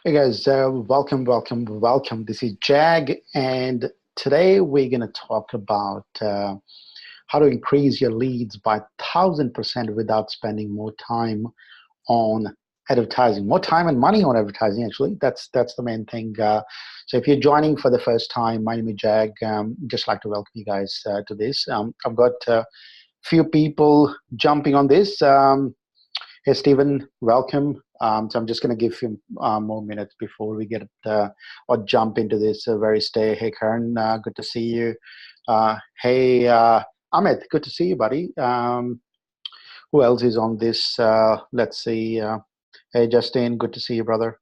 Hey guys, welcome. This is Jag, and today we're going to talk about how to increase your leads by 1,000% without spending more time on advertising, more time and money on advertising. Actually, that's the main thing. So, if you're joining for the first time, my name is Jag. Just like to welcome you guys to this. I've got few people jumping on this. Hey, Stephen, welcome. So I'm just going to give you more minutes before we get or jump into this very stay. Hey, Karen, good to see you. Hey, Amit, good to see you, buddy. Who else is on this? Let's see. Hey, Justin, good to see you, brother.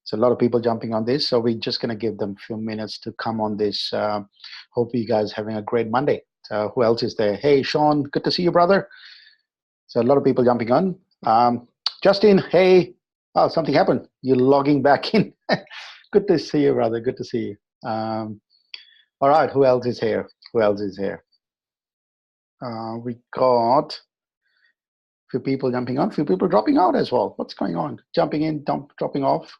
So a lot of people jumping on this. So we're just going to give them a few minutes to come on this. Hope you guys having a great Monday. So who else is there? Hey, Sean, good to see you, brother. So a lot of people jumping on. Justin, hey, oh, something happened. You're logging back in. Good to see you, brother. Good to see you. All right, who else is here? Who else is here? We got a few people jumping on, few people dropping out as well. What's going on? Jumping in, dropping off.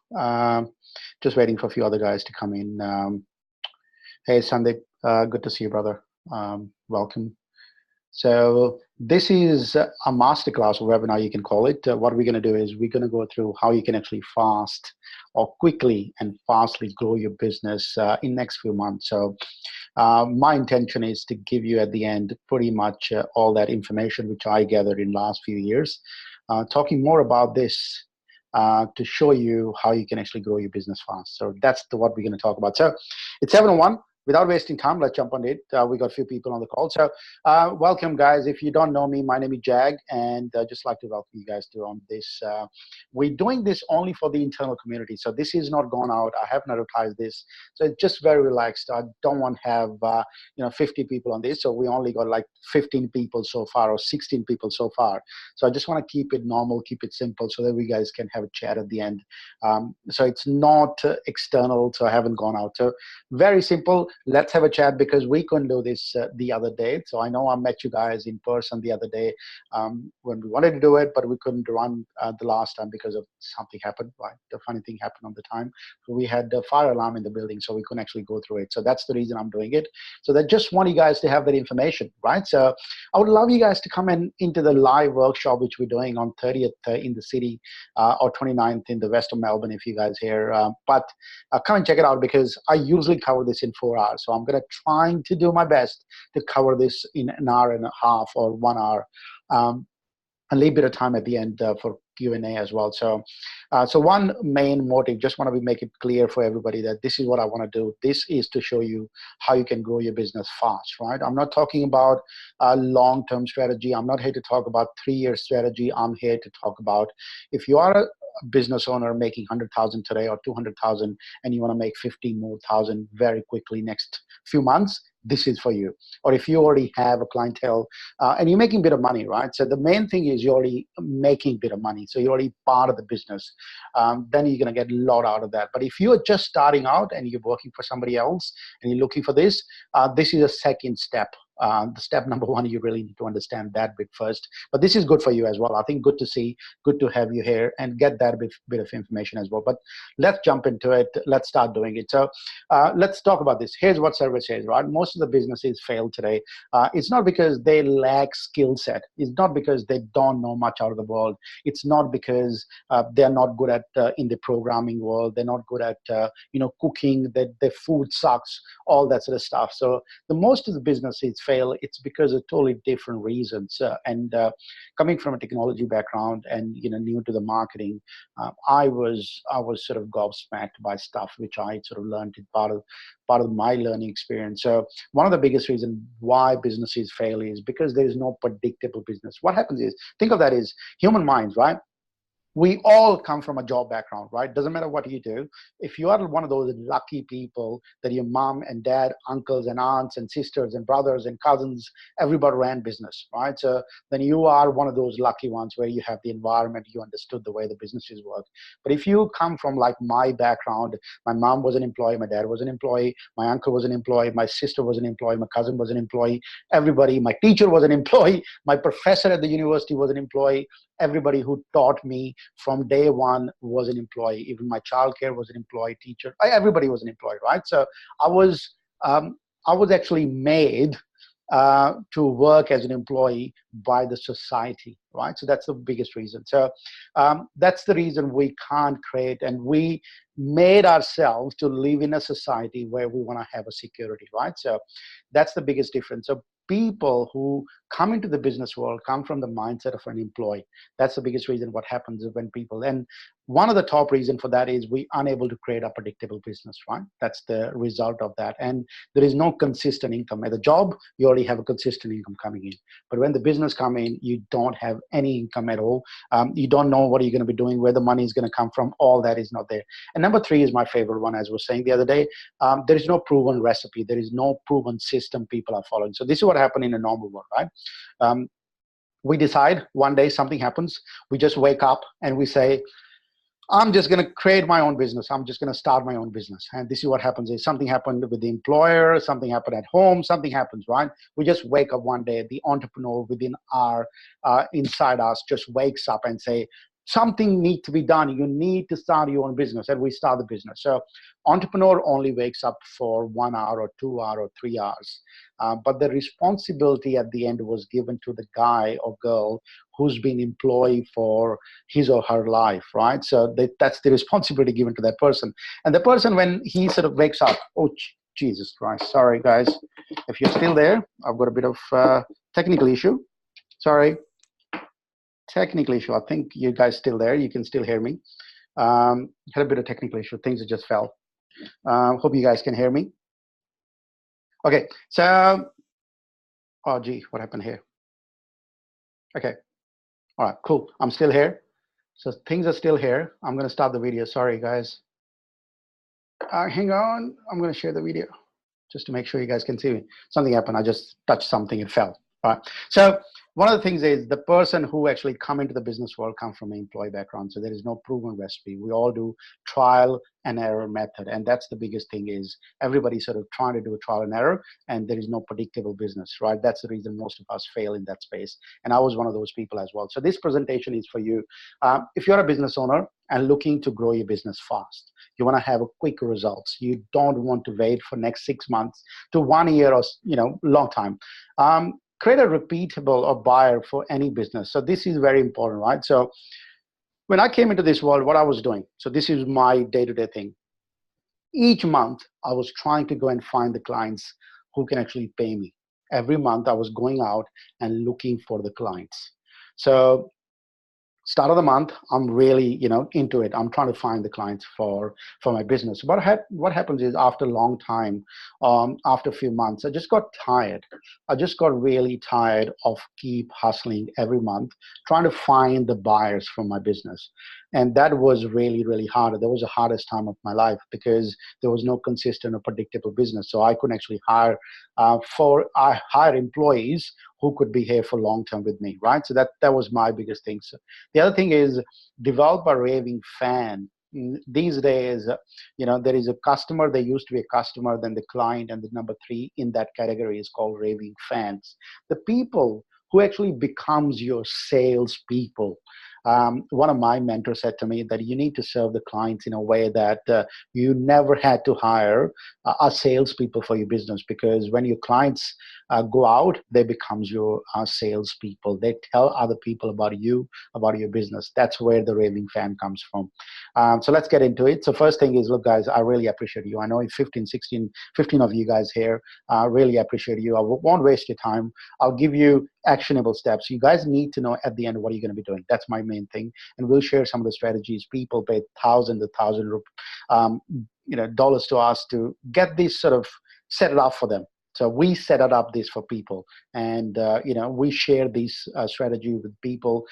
Just waiting for a few other guys to come in. Hey, Sandeep, good to see you, brother. Welcome. So this is a masterclass or webinar, you can call it. What we're going to do is we're going to go through how you can actually fast or quickly and fastly grow your business in next few months. So my intention is to give you at the end pretty much all that information which I gathered in last few years, talking more about this to show you how you can actually grow your business fast. So that's what we're going to talk about. So it's 7:01. Without wasting time, let's jump on it. We got a few people on the call. So welcome, guys. If you don't know me, my name is Jag, and just like to welcome you guys to on this. We're doing this only for the internal community. So this is not gone out. I haven't advertised this. So it's just very relaxed. I don't want to have 50 people on this. So we only got like 15 people so far or 16 people so far. So I just want to keep it normal, keep it simple so that we guys can have a chat at the end. So it's not external. So I haven't gone out. So very simple. Let's have a chat because we couldn't do this the other day. So I know I met you guys in person the other day when we wanted to do it, but we couldn't run the last time because of something happened. Right? The funny thing happened on the time. So we had the fire alarm in the building, so we couldn't actually go through it. So that's the reason I'm doing it. So I just want you guys to have that information, right? So I would love you guys to come into the live workshop, which we're doing on 30th in the city or 29th in the west of Melbourne, if you guys here. But come and check it out because I usually cover this in 4 hours. So I'm going to try to do my best to cover this in an hour and a half or 1 hour, and leave a bit of time at the end for Q&A as well. So, so one main motive, just want to make it clear for everybody that this is what I want to do. This is to show you how you can grow your business fast, right? I'm not talking about a long-term strategy. I'm not here to talk about 3-year strategy. I'm here to talk about if you are a business owner making 100,000 today or 200,000 and you want to make 15 more thousand very quickly next few months, this is for you. Or if you already have a clientele and you're making a bit of money, right? So the main thing is you're already making a bit of money. So you're already part of the business. Then you're going to get a lot out of that. But if you're just starting out and you're working for somebody else and you're looking for this, this is a second step. The step number one, you really need to understand that bit first. But this is good for you as well. I think good to see, good to have you here and get that bit of information as well. But let's jump into it. Let's start doing it. So let's talk about this. Here's what survey says, right? Most of the businesses fail today. It's not because they lack skill set. It's not because they don't know much out of the world. It's not because they're not good at in the programming world. They're not good at cooking. That their food sucks. All that sort of stuff. So the most of the businesses fail. It's because of totally different reasons. And coming from a technology background and new to the marketing, I was sort of gobsmacked by stuff which I sort of learned in part of my learning experience. So one of the biggest reasons why businesses fail is because there is no predictable business. What happens is, think of that as human minds, right? We all come from a job background, right? Doesn't matter what you do. If you are one of those lucky people that your mom and dad, uncles and aunts and sisters and brothers and cousins, everybody ran business, right? So then you are one of those lucky ones where you have the environment, you understood the way the businesses work. But if you come from like my background, my mom was an employee, my dad was an employee, my uncle was an employee, my sister was an employee, my cousin was an employee, everybody, my teacher was an employee, my professor at the university was an employee, everybody who taught me from day one was an employee. Even my childcare was an employee, teacher, everybody was an employee, right? So I was um, I was actually made to work as an employee by the society, right? So that's the biggest reason. So that's the reason we can't create, and we made ourselves to live in a society where we want to have a security, right? So that's the biggest difference. So people who come into the business world come from the mindset of an employee. That's the biggest reason what happens when people, and one of the top reason for that is we unable to create a predictable business, right? That's the result of that. And there is no consistent income. At the job, you already have a consistent income coming in. But when the business come in, you don't have any income at all. You don't know what you're going to be doing, where the money is going to come from. All that is not there. And number three is my favorite one, as I was saying the other day. There is no proven recipe. There is no proven system people are following. So this is what happened in a normal world, right? We decide one day something happens. We just wake up and we say, I'm just going to create my own business. I'm just going to start my own business. And this is what happens is something happened with the employer, something happened at home, something happens, right? We just wake up one day, the entrepreneur within our, inside us just wakes up and say, something needs to be done. You need to start your own business. And we start the business. So entrepreneur only wakes up for 1 hour or 2 hours or 3 hours. But the responsibility at the end was given to the guy or girl who's been employed for his or her life, right? So that's the responsibility given to that person. And the person, when he sort of wakes up, oh, Jesus Christ, sorry, guys. If you're still there, I've got a bit of technical issue. Sorry. Technical issue. I think you guys still there. You can still hear me. Had a bit of technical issue. Things just fell. Hope you guys can hear me. Okay. So, oh, gee, what happened here? Okay. All right, cool. I'm still here. So things are still here. I'm going to start the video. Sorry, guys. Hang on. I'm going to share the video just to make sure you guys can see me. Something happened. I just touched something. It fell. All right. So one of the things is the person who actually come into the business world come from an employee background. So there is no proven recipe. We all do trial and error method. And that's the biggest thing is everybody's sort of trying to do a trial and error, and there is no predictable business, right? That's the reason most of us fail in that space. And I was one of those people as well. So this presentation is for you. If you're a business owner and looking to grow your business fast, you want to have a quick results. You don't want to wait for next 6 months to 1 year or, long time. Create a repeatable or buyer for any business. So this is very important, right? So when I came into this world, what I was doing, so this is my day-to-day thing. Each month, I was trying to go and find the clients who can actually pay me. Every month, I was going out and looking for the clients. So start of the month, I'm really, into it. I'm trying to find the clients for my business. What happens is after a long time, after a few months, I just got tired. I just got really tired of keep hustling every month, trying to find the buyers for my business. And that was really, really hard. That was the hardest time of my life because there was no consistent or predictable business. So I couldn't actually hire employees who could be here for long term with me, right? So that was my biggest thing. So the other thing is develop a raving fan. These days, there is a customer, there used to be a customer, then the client, and the number three in that category is called raving fans. The people who actually becomes your sales people. One of my mentors said to me that you need to serve the clients in a way that you never had to hire a salespeople for your business, because when your clients go out, they becomes your salespeople. They tell other people about you, about your business. That's where the raving fan comes from. So let's get into it. So first thing is, look, guys, I really appreciate you. I know 15 of you guys here. I really appreciate you. I won't waste your time. I'll give you actionable steps. You guys need to know at the end what you're going to be doing. That's my main thing. And we'll share some of the strategies. People pay $1,000 dollars to us to get this sort of set it up for them. So we set it up this for people, and we share this strategy with people,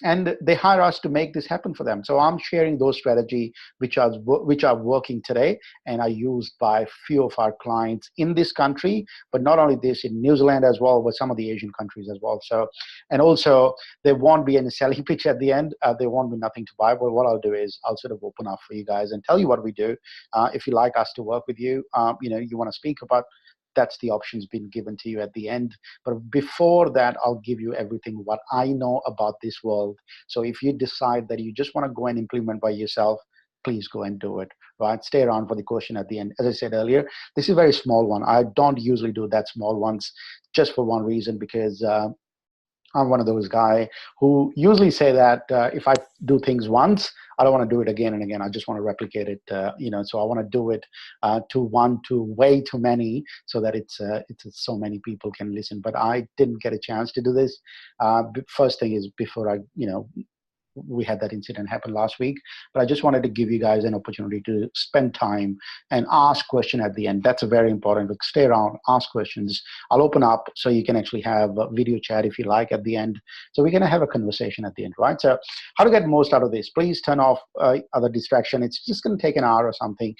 and they hire us to make this happen for them. So I'm sharing those strategy which are working today and are used by few of our clients in this country, but not only this, in New Zealand as well, but some of the Asian countries as well. So, and also there won't be any selling pitch at the end. There won't be nothing to buy. But what I'll do is I'll sort of open up for you guys and tell you what we do. If you like us to work with you, you want to speak about that's the options being given to you at the end. But before that, I'll give you everything what I know about this world. So if you decide that you just want to go and implement by yourself, please go and do it. Right? Stay around for the question at the end. As I said earlier, this is a very small one. I don't usually do that small ones, just for one reason, because I'm one of those guy who usually say that if I do things once, I don't want to do it again and again. I just want to replicate it, So I want to do it to way too many, so that it's so many people can listen. But I didn't get a chance to do this. First thing is, before I, we had that incident happen last week, but I just wanted to give you guys an opportunity to spend time and ask question at the end. That's very important. Like, stay around, ask questions. I'll open up so you can actually have a video chat if you like at the end. So we're going to have a conversation at the end, right? So how to get most out of this? Please turn off other distraction. It's just going to take an hour or something.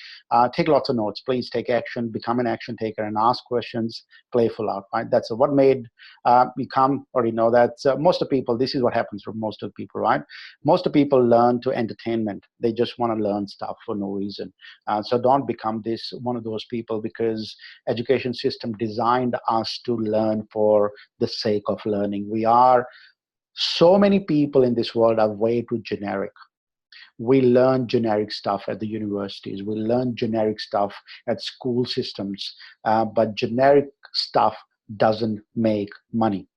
Take lots of notes. Please take action, become an action taker, and ask questions. Playful out, right? That's what made me come. Already know that most of people, this is what happens for most of the people, right? Most of people learn to entertainment. They just want to learn stuff for no reason. So don't become this one of those people, because education system designed us to learn for the sake of learning. So many people in this world are way too generic. We learn generic stuff at the universities. We learn generic stuff at school systems, but generic stuff doesn't make money.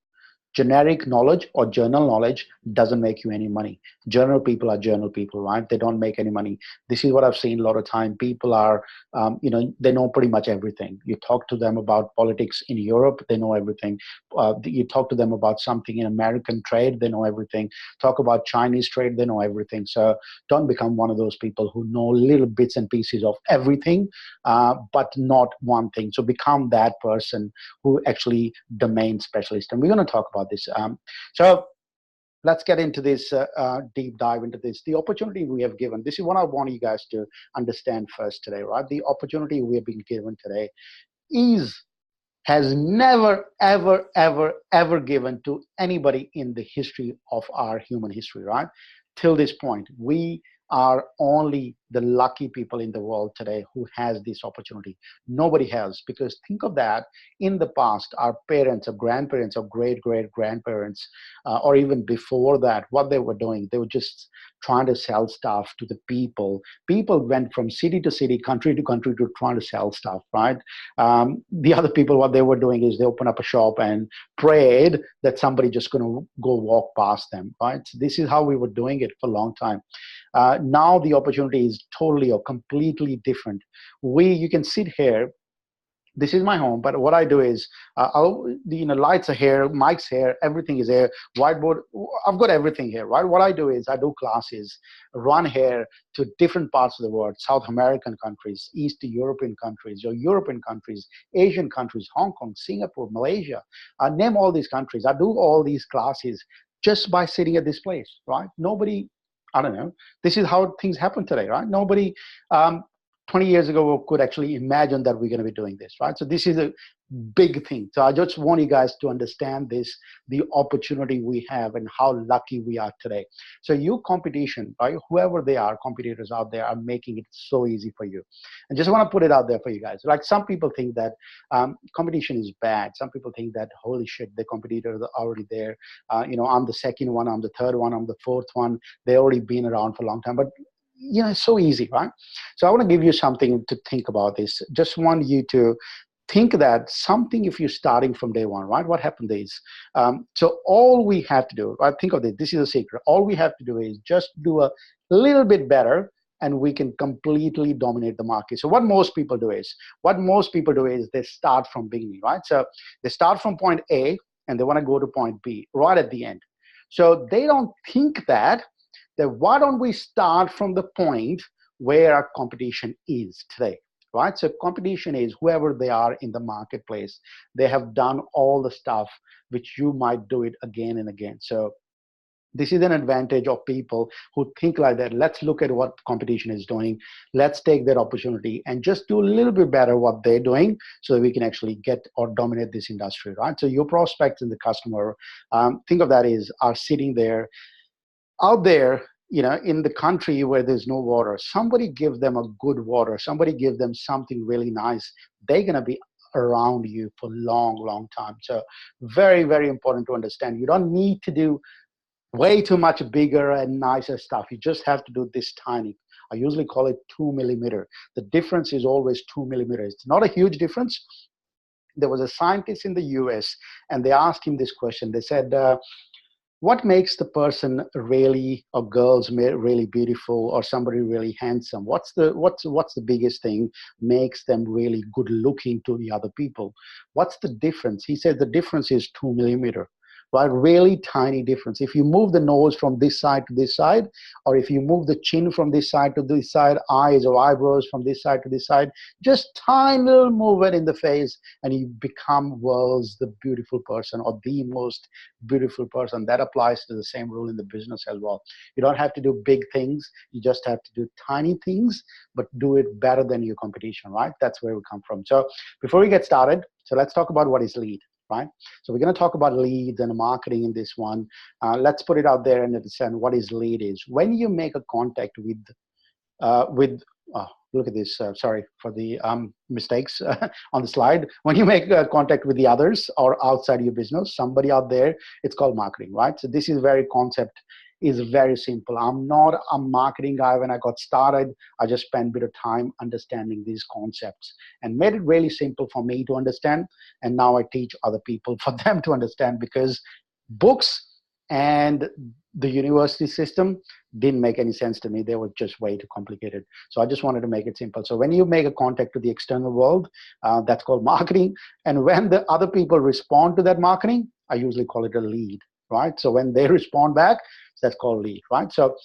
Generic knowledge or journal knowledge doesn't make you any money. Journal people are journal people, right? They don't make any money. This is what I've seen a lot of time. People are, they know pretty much everything. You talk to them about politics in Europe, they know everything. You talk to them about something in American trade, they know everything. Talk about Chinese trade, they know everything. So don't become one of those people who know little bits and pieces of everything, but not one thing. So become that person who actually domain specialist. And we're going to talk about this. So let's get into this deep dive into this. The opportunity we have given, this is what I want you guys to understand first today, right? The opportunity we have been given today has never, ever, ever, ever given to anybody in the history of our human history, right? Till this point, we are only the lucky people in the world today who has this opportunity. Nobody else, because think of that. In the past, our parents or grandparents or great-great-grandparents, or even before that, what they were doing, they were just trying to sell stuff to the people. People went from city to city, country to country to trying to sell stuff, right? The other people, what they were doing is they opened up a shop and prayed that somebody just going to go walk past them, right? So this is how we were doing it for a long time. Now the opportunity is totally or completely different. You can sit here. This is my home, but what I do is, lights are here, mics here, everything is here, whiteboard. I've got everything here, right? What I do is I do classes, run here to different parts of the world: South American countries, East European countries, or European countries, Asian countries, Hong Kong, Singapore, Malaysia. I name all these countries. I do all these classes just by sitting at this place, right? Nobody. I don't know. This is how things happen today, right? Nobody 20 years ago could actually imagine that we're going to be doing this, right? So this is a big thing. So I just want you guys to understand this, the opportunity we have and how lucky we are today. So your competition, right, whoever they are, competitors out there, are making it so easy for you. And just want to put it out there for you guys. Like, some people think that competition is bad. Some people think that, holy shit, the competitors are already there. I'm the second one, I'm the third one, I'm the fourth one. They already been around for a long time. But it's so easy, right? So I want to give you something to think about this. Just want you to think that something, if you're starting from day one, right? What happened is, so all we have to do, right? Think of this. This is a secret. All we have to do is just do a little bit better, and we can completely dominate the market. So what most people do is they start from beginning, right? So they start from point A and they want to go to point B right at the end. So they don't think that why don't we start from the point where our competition is today, right? So competition is whoever they are in the marketplace. They have done all the stuff which you might do it again and again. So this is an advantage of people who think like that. Let's look at what competition is doing. Let's take that opportunity and just do a little bit better what they're doing, so that we can actually get or dominate this industry, right? So your prospects and the customer, think of that are sitting there, out there, in the country where there's no water. Somebody give them a good water. Somebody give them something really nice. They're going to be around you for long time. So very, very important to understand. You don't need to do way too much bigger and nicer stuff. You just have to do this tiny. I usually call it 2 millimeter. The difference is always 2 millimeters. It's not a huge difference. There was a scientist in the US, and they asked him this question. They said, what makes the person really, or girls really beautiful, or somebody really handsome? What's the biggest thing makes them really good looking to the other people? What's the difference? He said the difference is 2 millimeter. Right, really tiny difference. If you move the nose from this side to this side, or if you move the chin from this side to this side, eyes or eyebrows from this side to this side, just tiny little movement in the face, and you become world's the beautiful person, or the most beautiful person. That applies to the same rule in the business as well. You don't have to do big things. You just have to do tiny things, but do it better than your competition, right? That's where we come from. So before we get started, so let's talk about what is lead. Right? So we're going to talk about leads and marketing in this one. Let's put it out there and understand what is lead is. When you make a contact with look at this, sorry for the mistakes on the slide. When you make contact with the others or outside your business, somebody out there, it's called marketing, right? So this is very concept is very simple. I'm not a marketing guy. When I got started, I just spent a bit of time understanding these concepts and made it really simple for me to understand. And now I teach other people for them to understand, because books and the university system didn't make any sense to me. They were just way too complicated. So I just wanted to make it simple. So when you make a contact to the external world, that's called marketing. And when the other people respond to that marketing, I usually call it a lead, right? So when they respond back, that's called lead, right? So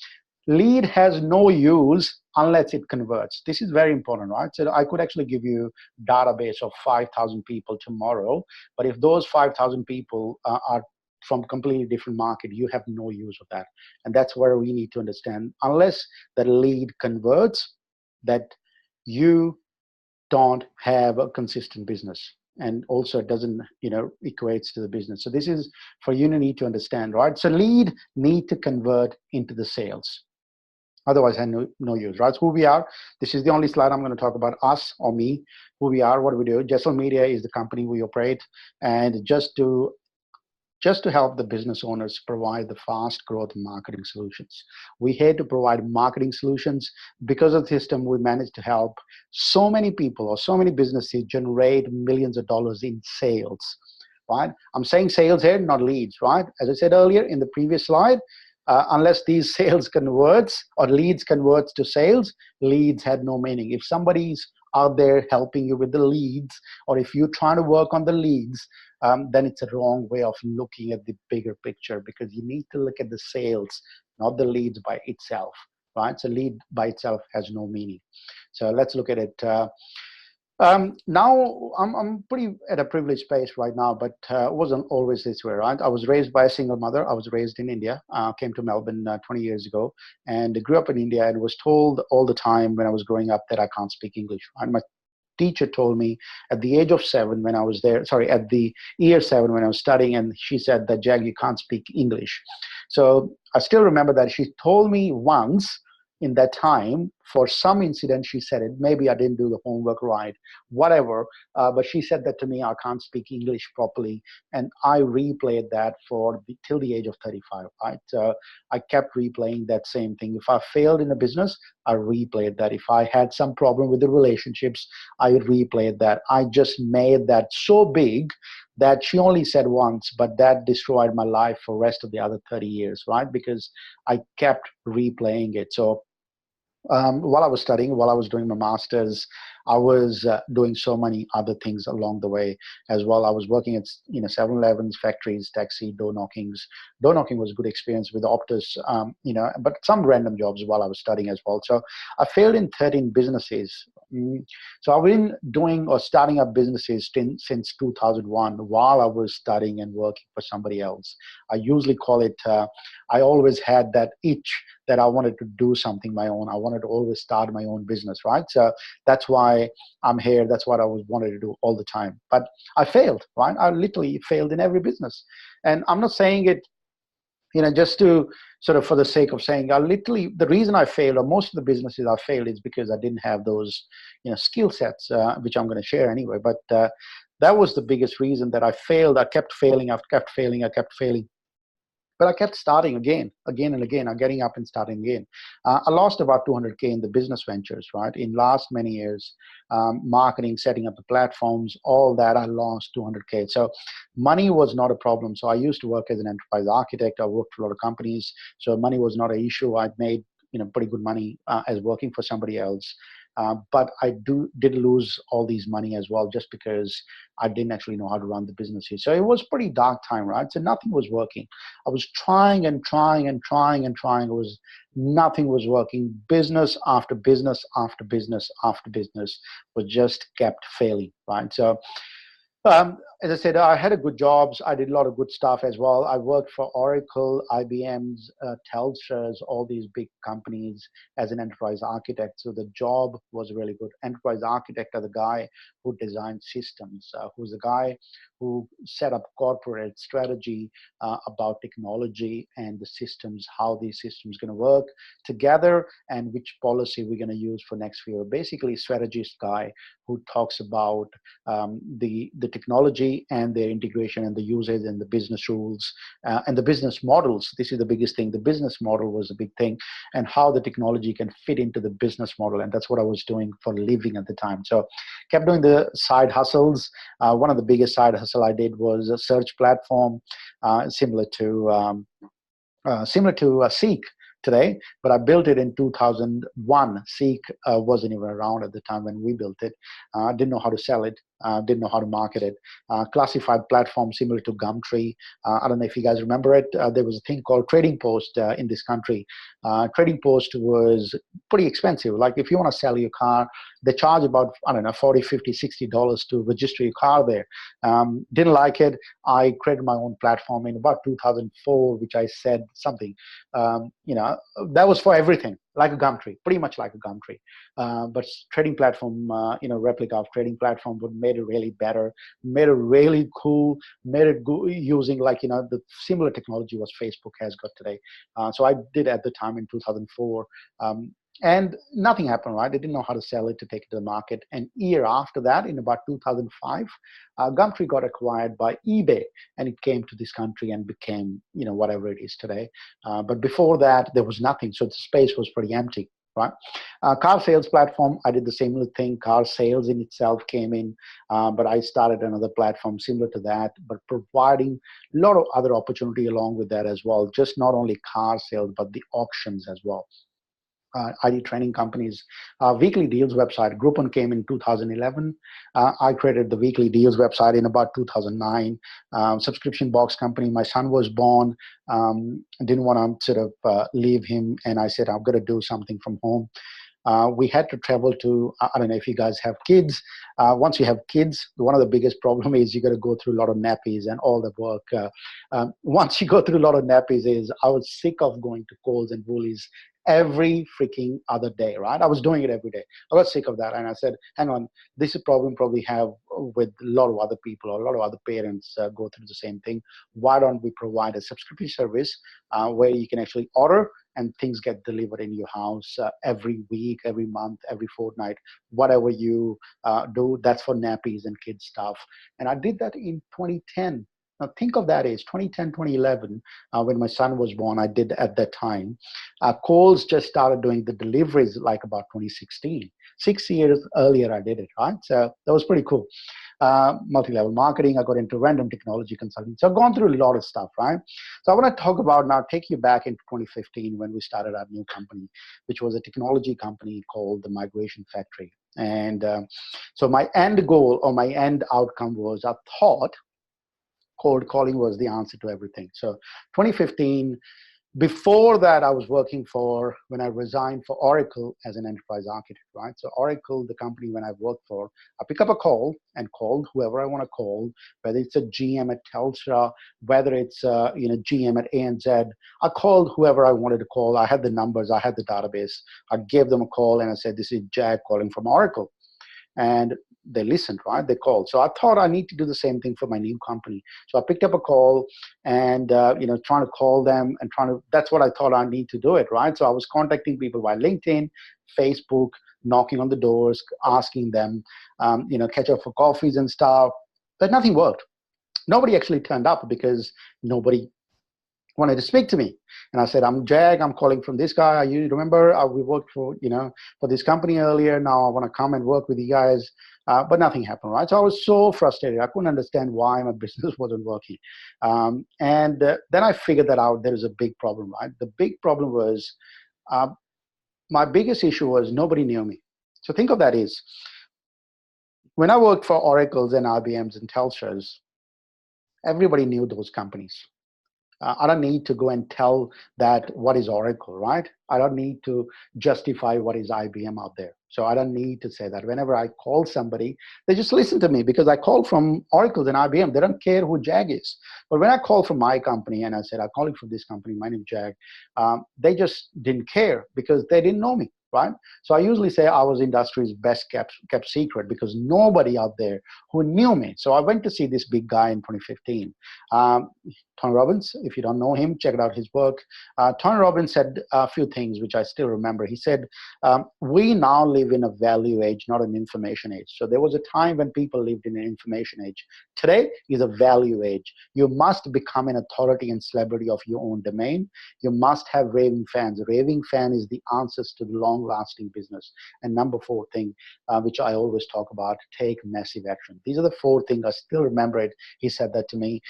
lead has no use unless it converts. This is very important, right? So I could actually give you a database of 5,000 people tomorrow, but if those 5,000 people are from completely different market, you have no use of that. And that's where we need to understand, unless the lead converts, that you don't have a consistent business. And also it doesn't, equates to the business. So this is for you to need to understand, right? So lead need to convert into the sales. Otherwise, I have no use, right? So who we are. This is the only slide I'm going to talk about us or me, who we are, what we do. Jassel Media is the company we operate. And just to help the business owners provide the fast growth marketing solutions. We're here to provide marketing solutions. Because of the system, we managed to help so many people or so many businesses generate millions of dollars in sales, right? I'm saying sales here, not leads, right? As I said earlier in the previous slide, unless these sales converts or leads converts to sales, leads had no meaning. If somebody's out there helping you with the leads, or if you're trying to work on the leads, then it's a wrong way of looking at the bigger picture, because you need to look at the sales, not the leads by itself, right? So lead by itself has no meaning. So let's look at it. Now I'm pretty at a privileged space right now, but it wasn't always this way, right? I was raised by a single mother. I was raised in India, came to Melbourne 20 years ago, and grew up in India, and was told all the time when I was growing up that I can't speak English. Right? My teacher told me at the age of 7 when I was there, sorry, at the year 7 when I was studying, and she said that, Jag, you can't speak English. So I still remember that she told me once in that time, for some incident, she said it. Maybe I didn't do the homework right, whatever. But she said that to me, I can't speak English properly. And I replayed that till the age of 35, right? I kept replaying that same thing. If I failed in a business, I replayed that. If I had some problem with the relationships, I replayed that. I just made that so big that she only said once, but that destroyed my life for the rest of the other 30 years, right? Because I kept replaying it. So while I was studying, while I was doing my master's, I was doing so many other things along the way as well. I was working at 7-Elevens, factories, taxi, door knockings. Door knocking was a good experience with Optus, but some random jobs while I was studying as well. So I failed in 13 businesses. So I've been doing or starting up businesses since 2001 while I was studying and working for somebody else. I usually call it, I always had that itch that I wanted to do something my own. I wanted to always start my own business, right? So that's why I'm here. That's what I wanted to do all the time. But I failed, right? I literally failed in every business. And I'm not saying it, just to sort of for the sake of saying, I literally, the reason I failed, or most of the businesses I failed, is because I didn't have those, skill sets, which I'm going to share anyway. But that was the biggest reason that I failed. I kept failing. I kept failing. I kept failing. But I kept starting again and again. I'm getting up and starting again. I lost about 200K in the business ventures, right? In last many years, marketing, setting up the platforms, all that, I lost 200K. So money was not a problem. So I used to work as an enterprise architect. I worked for a lot of companies. So money was not an issue. I'd made pretty good money as working for somebody else. But I did lose all these money as well, just because I didn't actually know how to run the businesses. So it was pretty dark time, right? So nothing was working. I was trying and trying and trying and trying. Nothing was working. Business after business after business after business was just kept failing, right? So as I said, I had a good jobs. I did a lot of good stuff as well. I worked for Oracle, IBM's, Telstra's, all these big companies as an enterprise architect. So the job was really good. Enterprise architect are the guy who designed systems, who's the guy who set up corporate strategy about technology and the systems, how these systems going to work together, and which policy we're going to use for next year. Basically, strategist guy who talks about the technology and their integration and the usage and the business rules and the business models. This is the biggest thing. The business model was a big thing, and how the technology can fit into the business model. And that's what I was doing for a living at the time. So kept doing the side hustles. One of the biggest side hustle I did was a search platform similar to Seek today, but I built it in 2001. Seek wasn't even around at the time when we built it. Didn't know how to sell it, didn't know how to market it. Classified platform similar to Gumtree. I don't know if you guys remember it. There was a thing called Trading Post in this country. Trading Post was pretty expensive. Like if you want to sell your car, they charge about, I don't know, $40, $50, $60 to register your car there. Didn't like it. I created my own platform in about 2004, which I said something, that was for everything, like a Gumtree, pretty much like a Gumtree. But trading platform, replica of trading platform, would made it really better, made it really cool, made it using the similar technology what Facebook has got today. So I did at the time in 2004. And nothing happened, right? They didn't know how to sell it, to take it to the market. And year after that, in about 2005, Gumtree got acquired by eBay, and it came to this country and became, whatever it is today. But before that, there was nothing. So the space was pretty empty, right? Car sales platform, I did the same thing. Car sales in itself came in, but I started another platform similar to that, but providing a lot of other opportunity along with that as well. Just not only car sales, but the auctions as well. ID training companies, weekly deals website. Groupon came in 2011. I created the weekly deals website in about 2009. Subscription box company. My son was born. Didn't want to sort of leave him, and I said I'm going to do something from home. We had to travel to, I don't know if you guys have kids. Once you have kids, one of the biggest problem is you got to go through a lot of nappies and all the work. Once you go through a lot of nappies, I was sick of going to Kohl's and Woolies every freaking other day, right? I was doing it every day. I got sick of that, and I said, hang on, this is a problem probably have with a lot of other people, or a lot of other parents go through the same thing. Why don't we provide a subscription service where you can actually order and things get delivered in your house every week, every month, every fortnight, whatever you do. That's for nappies and kids stuff. And I did that in 2010. Now think of that age, 2010, 2011, when my son was born, I did at that time. Kohl's just started doing the deliveries like about 2016. 6 years earlier I did it, right? So that was pretty cool. Multi-level marketing, I got into random technology consulting. So I've gone through a lot of stuff, right? So I want to talk about now, take you back into 2015 when we started our new company, which was a technology company called the Migration Factory. And so my end goal or my end outcome was I thought cold calling was the answer to everything. So 2015, before that, I was working when I resigned for Oracle as an enterprise architect, right? So Oracle, the company when I worked for, I pick up a call and called whoever I want to call, whether it's a GM at Telstra, whether it's GM at ANZ. I called whoever I wanted to call. I had the numbers, I had the database. I gave them a call and I said, this is Jack calling from Oracle. And they listened, right? They called. So I thought I need to do the same thing for my new company. So I picked up a call and trying to call them and trying to. That's what I thought I need to do it, right? So I was contacting people via LinkedIn, Facebook, knocking on the doors, asking them, catch up for coffees and stuff. But nothing worked. Nobody actually turned up because nobody wanted to speak to me. And I said, I'm Jag, I'm calling from this guy. You remember we worked for this company earlier. Now I want to come and work with you guys. But nothing happened, right? So I was so frustrated. I couldn't understand why my business wasn't working. And then I figured that out. There is a big problem, right? The big problem was, my biggest issue was nobody knew me. So think of that is, when I worked for Oracles and IBMs and Telstras, everybody knew those companies. I don't need to go and tell that what is Oracle, right? I don't need to justify what is IBM out there. So I don't need to say that. Whenever I call somebody, they just listen to me because I call from Oracle and IBM. They don't care who Jag is. But when I call from my company and I said, I'm calling from this company, my name is Jag, they just didn't care because they didn't know me, right? So I usually say I was industry's best kept secret because nobody out there who knew me. So I went to see this big guy in 2015. Tony Robbins, if you don't know him, check out his work. Tony Robbins said a few things which I still remember. He said, we now live in a value age, not an information age. So there was a time when people lived in an information age. Today is a value age. You must become an authority and celebrity of your own domain. You must have raving fans. A raving fan is the answers to the long-lasting business. And number 4 thing, which I always talk about, take massive action. These are the 4 things. I still remember it. He said that to me.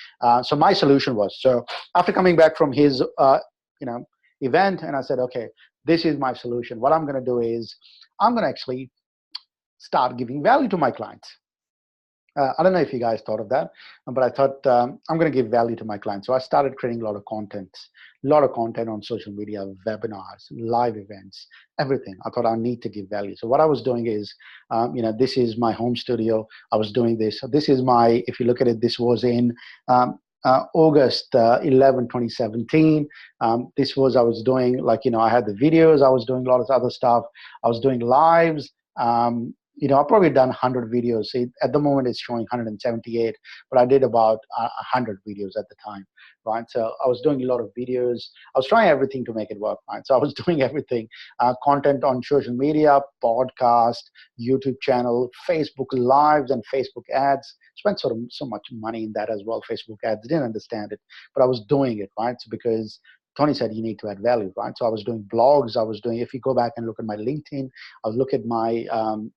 So my solution was, so after coming back from his event, and I said, okay, this is my solution. What I'm going to do is I'm going to actually start giving value to my clients. I don't know if you guys thought of that, but I thought I'm going to give value to my clients. So I started creating a lot of content on social media, webinars, live events, everything. I thought I need to give value. So what I was doing is, this is my home studio. I was doing this. So this is my, if you look at it, this was in August 11, 2017. This was, I was doing I had the videos. I was doing a lot of other stuff. I was doing lives. I've probably done 100 videos. At the moment, it's showing 178, but I did about 100 videos at the time, right? So I was doing a lot of videos. I was trying everything to make it work, right? So I was doing everything, content on social media, podcast, YouTube channel, Facebook Lives, and Facebook ads. Spent so much money in that as well. Facebook ads, didn't understand it, but I was doing it, right? So because Tony said you need to add value, right? So I was doing blogs. I was doing, if you go back and look at my LinkedIn, I'll look at my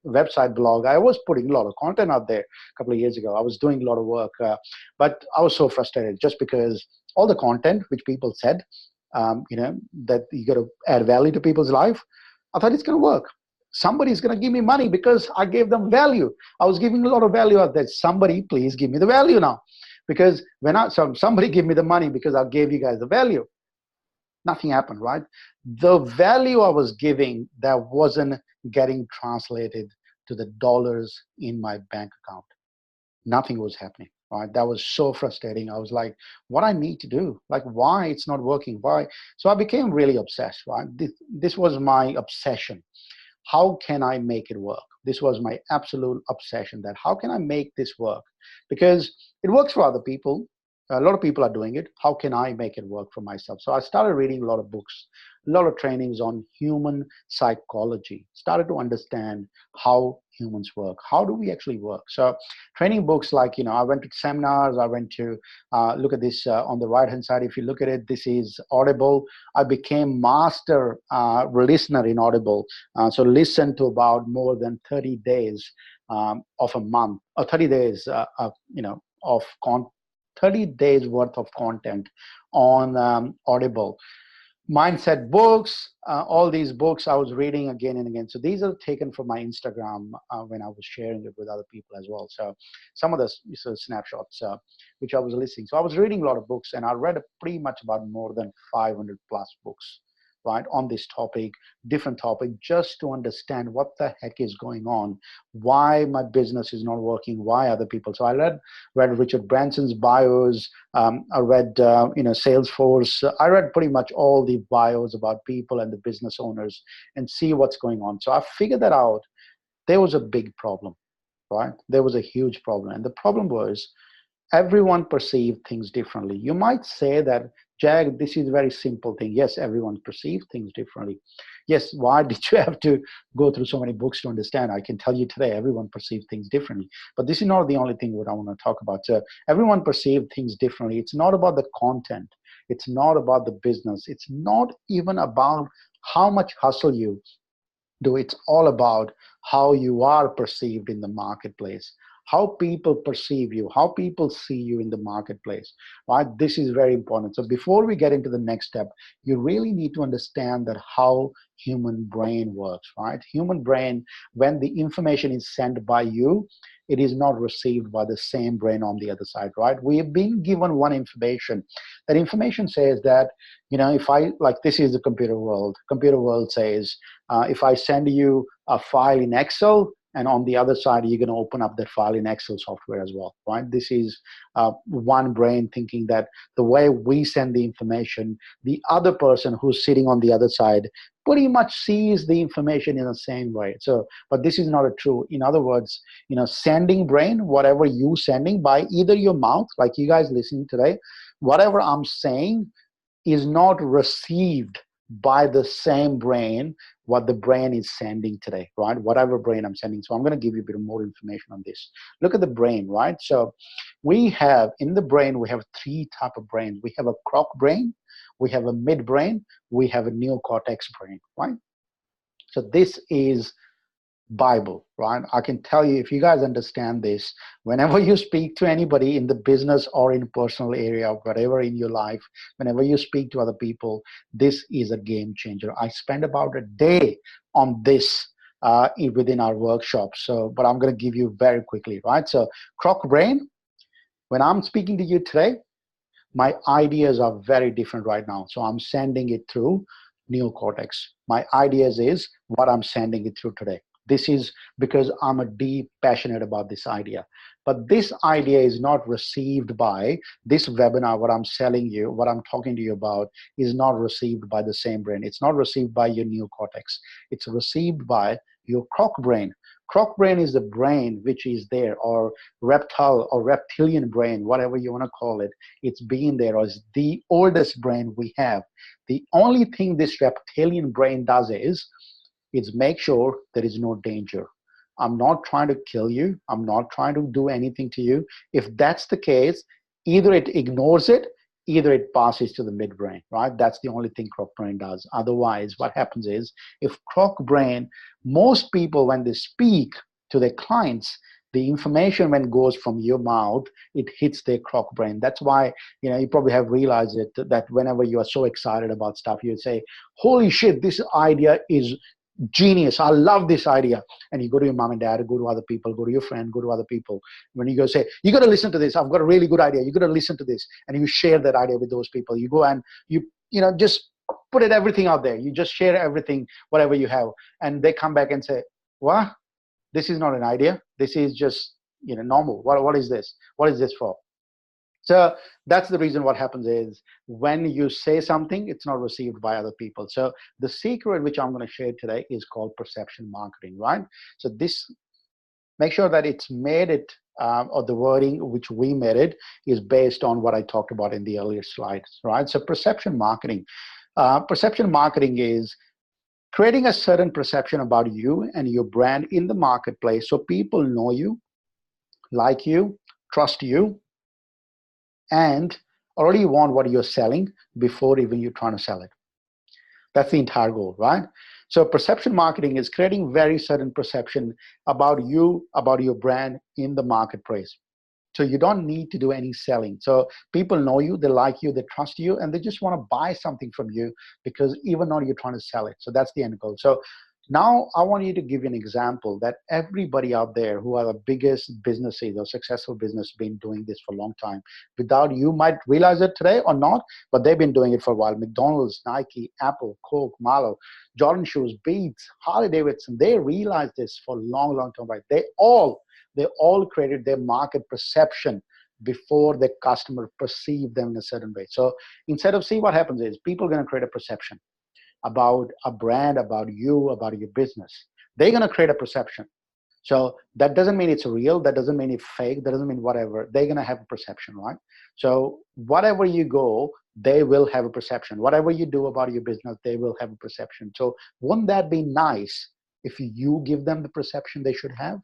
website blog. I was putting a lot of content out there a couple of years ago. I was doing a lot of work, but I was so frustrated just because all the content which people said, that you got to add value to people's life, I thought it's going to work. Somebody's going to give me money because I gave them value. I was giving a lot of value out there. Somebody please give me the value now. Because somebody give me the money because I gave you guys the value. Nothing happened, right? The value I was giving that wasn't getting translated to the dollars in my bank account. Nothing was happening, right? That was so frustrating. I was like, what I need to do? Like, why it's not working? Why? So I became really obsessed, right? This was my obsession. How can I make it work? This was my absolute obsession, that how can I make this work? Because it works for other people. A lot of people are doing it. How can I make it work for myself? So I started reading a lot of books, a lot of trainings on human psychology, started to understand how humans work. How do we actually work? So training books like, I went to seminars, I went to look at this on the right-hand side. If you look at it, this is Audible. I became master listener in Audible. So listen to about more than 30 days of a month, or 30 days of 30 days worth of content on Audible. Mindset books, all these books I was reading again and again. So these are taken from my Instagram when I was sharing it with other people as well. So some of the snapshots which I was listening. So I was reading a lot of books, and I read pretty much about more than 500 plus books, right, on this topic, different topic, just to understand what the heck is going on, why my business is not working, why other people. So I read Richard Branson's bios. I read Salesforce. I read pretty much all the bios about people and the business owners and see what's going on. So I figured that out. There was a big problem. right? There was a huge problem. And the problem was everyone perceived things differently. You might say that, Jag, this is a very simple thing. Yes, everyone perceived things differently. Yes, why did you have to go through so many books to understand? I can tell you today, everyone perceived things differently. But this is not the only thing what I want to talk about. So everyone perceived things differently. It's not about the content. It's not about the business. It's not even about how much hustle you do. It's all about how you are perceived in the marketplace, how people perceive you, how people see you in the marketplace, right? This is very important. So before we get into the next step, you really need to understand that how human brain works, right? Human brain, when the information is sent by you, it is not received by the same brain on the other side, right? We have been given one information. That information says that, if I, like, this is the computer world. Computer world says, if I send you a file in Excel, and on the other side, you're going to open up that file in Excel software as well, right? This is one brain thinking that the way we send the information, the other person who's sitting on the other side pretty much sees the information in the same way. So, but this is not a true. In other words, sending brain, whatever you sending by either your mouth, like you guys listening today, whatever I'm saying is not received by the same brain what the brain is sending today, right? Whatever brain I'm sending. So I'm going to give you a bit more information on this. Look at the brain, right? So we have, in the brain, we have three type of brains. We have a croc brain, we have a midbrain, we have a neocortex brain, right? So this is Bible, right? I can tell you, if you guys understand this, whenever you speak to anybody in the business or in personal area, whatever in your life, whenever you speak to other people, this is a game changer. I spend about a day on this within our workshop. So, but I'm going to give you very quickly, right? So, croc brain, when I'm speaking to you today, my ideas are very different right now. So I'm sending it through neocortex. My ideas is what I'm sending it through today. This is because I'm a deep passionate about this idea. But this idea is not received by this webinar. What I'm selling you, what I'm talking to you about is not received by the same brain. It's not received by your neocortex. It's received by your croc brain. Croc brain is the brain which is there, or reptile or reptilian brain, whatever you want to call it. It's been there, or it's the oldest brain we have. The only thing this reptilian brain does is make sure there is no danger. I'm not trying to kill you. I'm not trying to do anything to you. If that's the case, either it ignores it, either it passes to the midbrain, right? That's the only thing croc brain does. Otherwise, what happens is, if croc brain, most people, when they speak to their clients, the information when goes from your mouth, it hits their croc brain. That's why, you probably have realized it, that whenever you are so excited about stuff, you say, holy shit, this idea is genius. I love this idea. And you go to your mom and dad, go to other people, go to your friend, go to other people. When you go say, you got to listen to this. I've got a really good idea. You got to listen to this. And you share that idea with those people. You go and you just put it everything out there. You just share everything, whatever you have. And they come back and say, what? This is not an idea. This is just, normal. What is this? What is this for? So that's the reason. What happens is, when you say something, it's not received by other people. So the secret which I'm going to share today is called perception marketing, right? So this, make sure that it's made it, or the wording which we made it is based on what I talked about in the earlier slides, right? So perception marketing. Perception marketing is creating a certain perception about you and your brand in the marketplace, so people know you, like you, trust you, and already want what you're selling before even you're trying to sell it. That's the entire goal, right? So perception marketing is creating very certain perception about you, about your brand in the marketplace. So you don't need to do any selling. So people know you, they like you, they trust you, and they just want to buy something from you, because even though you're trying to sell it. So that's the end goal. So now I want you to give you an example that everybody out there who are the biggest businesses or successful business been doing this for a long time. Without, you might realize it today or not, but they've been doing it for a while. McDonald's, Nike, Apple, Coke, Marlo, Jordan Shoes, Beats, Harley Davidson, they realized this for a long, long time. Right? They all created their market perception before the customer perceived them in a certain way. So instead of, see, what happens is, people are going to create a perception about a brand, about you, about your business. They're going to create a perception. So that doesn't mean it's real. That doesn't mean it's fake. That doesn't mean whatever. They're going to have a perception, right? So whatever you go, they will have a perception. Whatever you do about your business, they will have a perception. So wouldn't that be nice if you give them the perception they should have?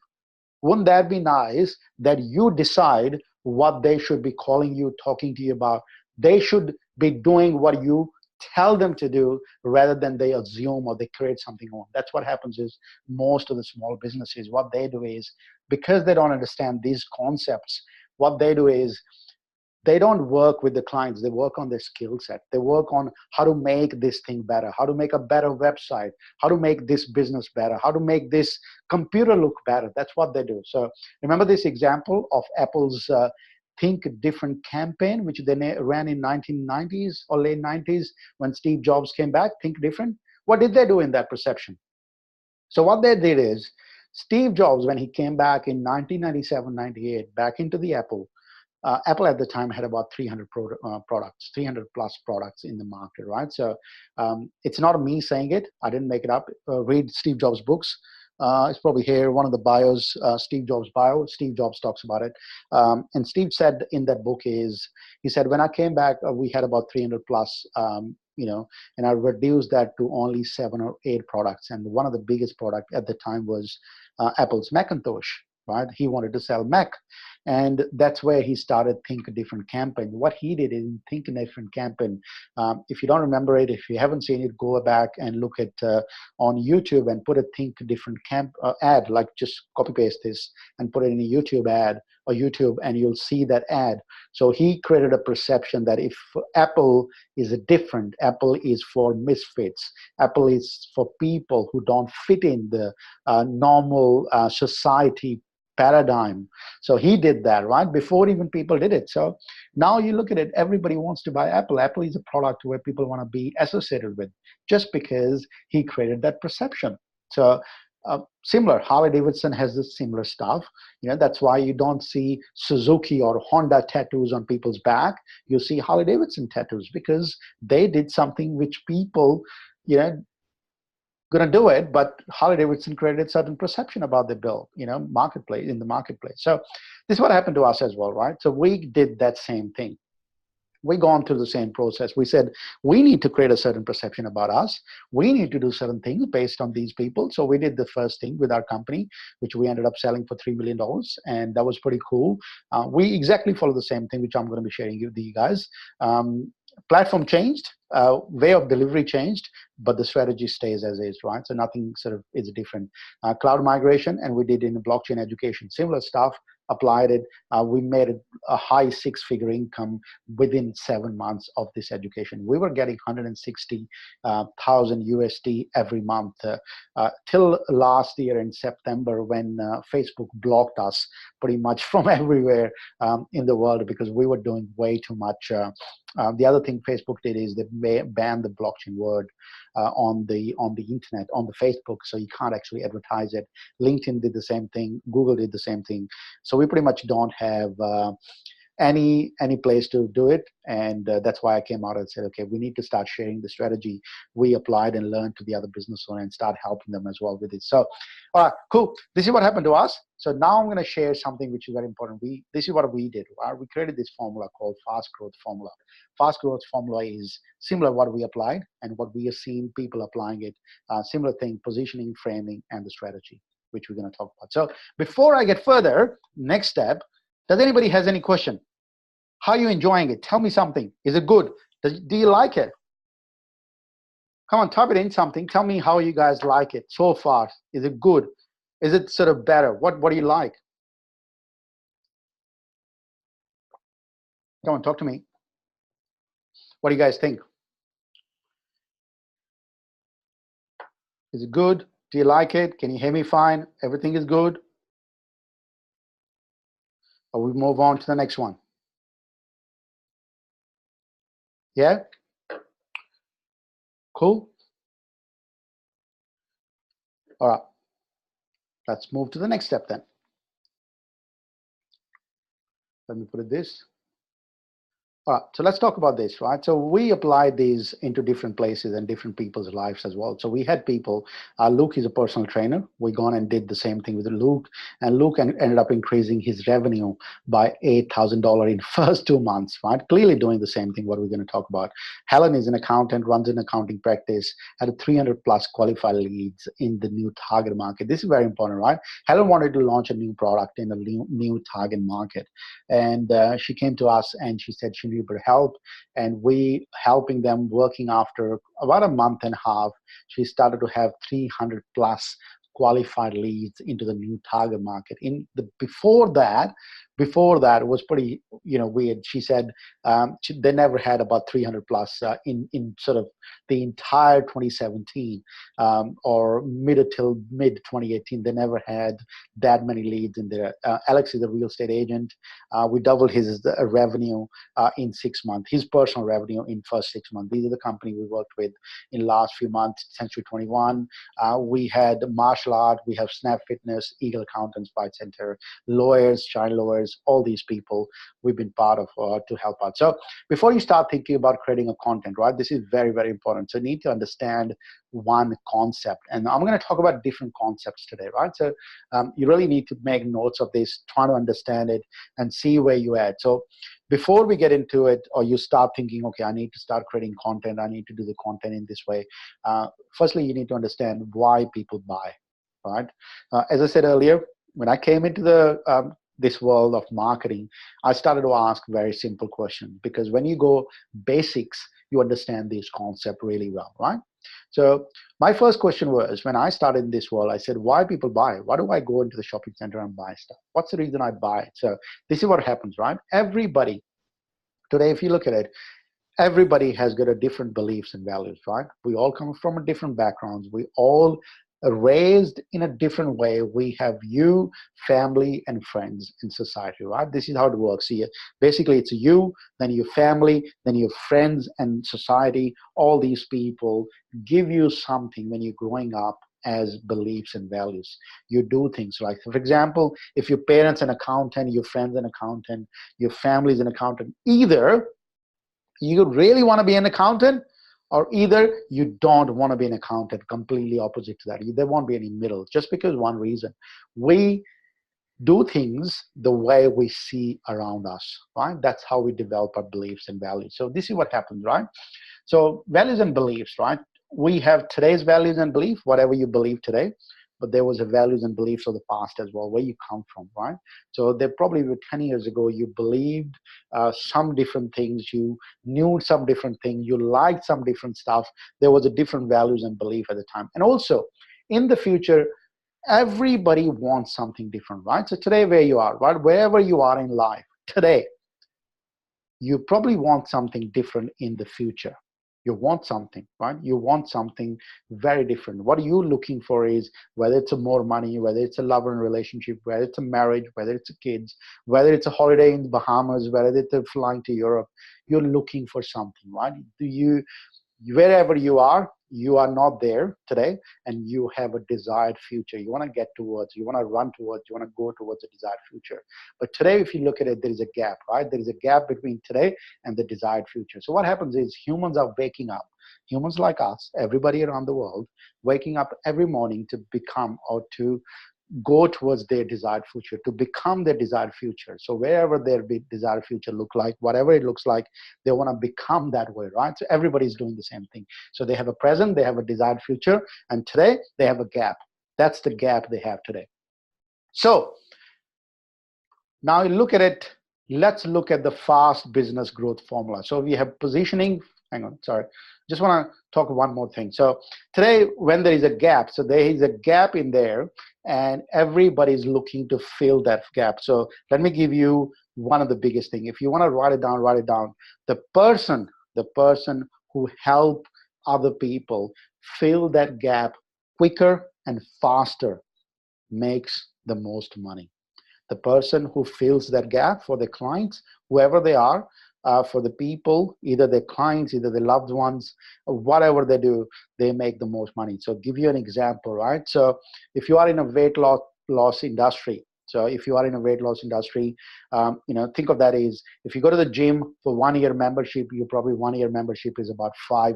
Wouldn't that be nice that you decide what they should be calling you, talking to you about? They should be doing what you tell them to do rather than they assume or they create something on. That's what happens is most of the small businesses, what they do is because they don't understand these concepts, what they do is they don't work with the clients. They work on their skill set. They work on how to make this thing better, how to make a better website, how to make this business better, how to make this computer look better. That's what they do. So remember this example of Apple's Think Different campaign, which they ran in 1990s or late 90s when Steve Jobs came back. Think Different. What did they do in that perception? So what they did is Steve Jobs, when he came back in 1997, 98, back into the Apple at the time had about 300 products, 300 plus products in the market, right? So it's not me saying it. I didn't make it up. Read Steve Jobs' books. It's probably here, one of the bios, Steve Jobs' bio. Steve Jobs talks about it. And Steve said in that book he said, when I came back, we had about 300 plus, and I reduced that to only 7 or 8 products. And one of the biggest product at the time was Apple's Macintosh, right? He wanted to sell Mac. And that's where he started Think Different campaign. What he did in Think Different campaign, if you don't remember it, if you haven't seen it, go back and look at on YouTube and put a Think Different ad, like just copy paste this and put it in a YouTube ad or YouTube and you'll see that ad. So he created a perception that if Apple is different, Apple is for misfits, Apple is for people who don't fit in the normal society paradigm. So he did that, right? Before even people did it. So now you look at it, everybody wants to buy Apple. Apple is a product where people want to be associated with just because he created that perception. So similar, Harley Davidson has this similar stuff. That's why you don't see Suzuki or Honda tattoos on people's back. You see Harley Davidson tattoos because they did something which people, going to do it, but Harley Davidson created certain perception about the bill, marketplace, in the marketplace. So this is what happened to us as well, right? So we did that same thing. We gone through the same process. We said, we need to create a certain perception about us. We need to do certain things based on these people. So we did the first thing with our company, which we ended up selling for $3 million. And that was pretty cool. We exactly follow the same thing, which I'm going to be sharing with you guys. Platform changed, way of delivery changed, but the strategy stays as is, right? So nothing sort of is different. Cloud migration, and we did in blockchain education, similar stuff, applied it. We made it a high 6-figure income within 7 months of this education. We were getting 160,000 USD every month till last year in September when Facebook blocked us pretty much from everywhere in the world because we were doing way too much. The other thing Facebook did is they banned the blockchain word on the internet, on the Facebook, so you can't actually advertise it. LinkedIn did the same thing. Google did the same thing. So we pretty much don't have any place to do it, and that's why I came out and said, okay, we need to start sharing the strategy we applied and learned to the other business owner and start helping them as well with it. So, all right, cool. This is what happened to us. So now I'm going to share something which is very important. This is what we did. Right? We created this formula called Fast Growth Formula. Fast Growth Formula is similar to what we applied and what we have seen people applying it. Similar thing, positioning, framing, and the strategy, which we're going to talk about. So before I get further, next step, does anybody has any question? How are you enjoying it? Tell me something. Is it good? Do you like it? Come on, type it in something. Tell me how you guys like it so far. Is it good? Is it sort of better? What do you like? Come on, talk to me. What do you guys think? Is it good? Do you like it? Can you hear me fine? Everything is good? Or we move on to the next one? Yeah? Cool? All right. Let's move to the next step then. Let me put it this. So let's talk about this, right? So we applied these into different places and different people's lives as well. So we had people, Luke is a personal trainer. We gone and did the same thing with Luke, and Luke ended up increasing his revenue by $8,000 in first 2 months, right? Clearly doing the same thing, what we're going to talk about. Helen is an accountant, runs an accounting practice, had a 300 plus qualified leads in the new target market. This is very important, right? Helen wanted to launch a new product in a new target market. And she came to us and she said she needed help, and we helping them. Working after about a month and a half, she started to have 300 plus qualified leads into the new target market. In the before that it was pretty weird. She said they never had about 300 plus in sort of the entire 2017 or mid 2018. They never had that many leads in there. Alex is a real estate agent. We doubled his revenue in 6 months, his personal revenue in first 6 months. These are the company we worked with in last few months. Century 21. We had martial art. We have Snap Fitness, Eagle Accountants, Fight Center, lawyers, child lawyers, all these people we've been part of to help out. So before you start thinking about creating a content, right, this is very, very important. So you need to understand one concept. And I'm going to talk about different concepts today, right? So you really need to make notes of this, try to understand it and see where you're at. So before we get into it, or you start thinking, okay, I need to start creating content, I need to do the content in this way. Firstly, you need to understand why people buy, right? As I said earlier, when I came into the this world of marketing, I started to ask very simple questions, because when you go basics, you understand this concept really well, right? So my first question was, when I started in this world, I said, why people buy? Why do I go into the shopping center and buy stuff? What's the reason I buy it? So this is what happens, right? Everybody today, if you look at it, everybody has got a different beliefs and values, right? We all come from a different backgrounds. We all are raised in a different way. We have you, family, and friends in society, right? This is how it works here. Basically, it's you, then your family, then your friends and society. All these people give you something when you're growing up as beliefs and values. You do things like, for example, if your parents an accountant, your friends an accountant, your family is an accountant, either you really want to be an accountant, or either you don't want to be an accountant. Completely opposite to that. There won't be any middle, just because one reason. We do things the way we see around us, right? That's how we develop our beliefs and values. So this is what happens, right? So values and beliefs, right? We have today's values and belief, whatever you believe today, but there was a values and beliefs of the past as well, where you come from, right? So there probably were 10 years ago, you believed some different things, you knew some different things, you liked some different stuff. There was a different values and belief at the time. And also in the future, everybody wants something different, right? So today, where you are, right, wherever you are in life today, you probably want something different in the future. You want something, right? You want something very different. What are you looking for is, whether it's a more money, whether it's a lover and relationship, whether it's a marriage, whether it's a kids, whether it's a holiday in the Bahamas, whether it's a flying to Europe, you're looking for something, right? Wherever you are not there today, and you have a desired future. You want to get towards, you want to run towards, you want to go towards a desired future. But today, if you look at it, there is a gap, right? There is a gap between today and the desired future. So what happens is, humans are waking up. Humans like us, everybody around the world, waking up every morning to become, or to go towards their desired future, to become their desired future. So wherever their desired future look like, whatever it looks like, they want to become that way, right? So everybody's doing the same thing. So they have a present, they have a desired future, and today they have a gap. That's the gap they have today. So now you look at it, let's look at the fast business growth formula. So we have positioning. Hang on, sorry. Just want to talk one more thing. So today, when there is a gap, so there is a gap in there, and everybody's looking to fill that gap. So let me give you one of the biggest thing. If you want to write it down, write it down. The person who help other people fill that gap quicker and faster makes the most money. The person who fills that gap for the clients, whoever they are, for the people, either their clients, either their loved ones, whatever they do, they make the most money. So give you an example, right? So if you are in a weight loss industry, So if you are in a weight loss industry, think of that as if you go to the gym for 1 year membership, you probably 1 year membership is about $500,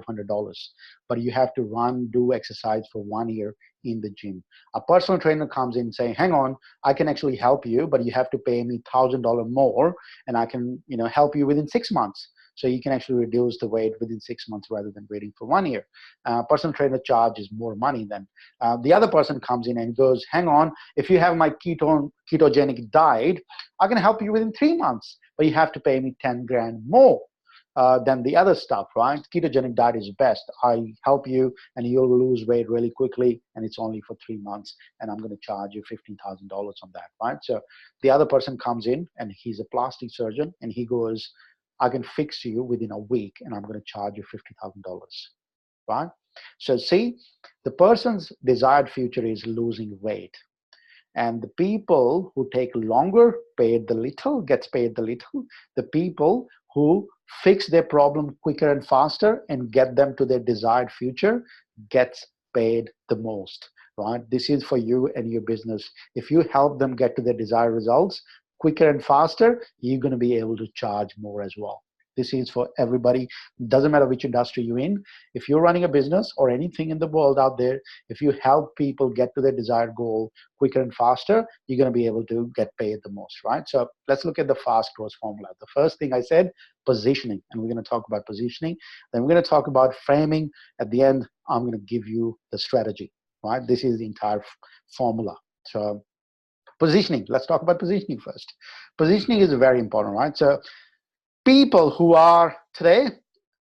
but you have to do exercise for 1 year in the gym. A personal trainer comes in saying, hang on, I can actually help you, but you have to pay me $1,000 more, and I can help you within 6 months. So you can actually reduce the weight within 6 months rather than waiting for 1 year. Personal trainer charges more money than the other person comes in and goes, hang on, if you have my ketogenic diet, I can help you within 3 months, but you have to pay me 10 grand more than the other stuff, right? Ketogenic diet is best. I help you and you'll lose weight really quickly, and it's only for 3 months, and I'm going to charge you $15,000 on that, right? So the other person comes in and he's a plastic surgeon and he goes, I can fix you within a week and I'm going to charge you $50,000, right? So see, the person's desired future is losing weight. And the people who take longer gets paid the little. The people who fix their problem quicker and faster and get them to their desired future gets paid the most, right? This is for you and your business. If you help them get to their desired results quicker and faster, you're going to be able to charge more as well. This is for everybody. Doesn't matter which industry you're in. If you're running a business or anything in the world out there, if you help people get to their desired goal quicker and faster, you're going to be able to get paid the most, right? So let's look at the fast growth formula. The first thing I said, positioning, and we're going to talk about positioning. Then we're going to talk about framing. At the end, I'm going to give you the strategy, right? This is the entire formula. So positioning, let's talk about positioning first. Positioning is very important, right? So people who are today,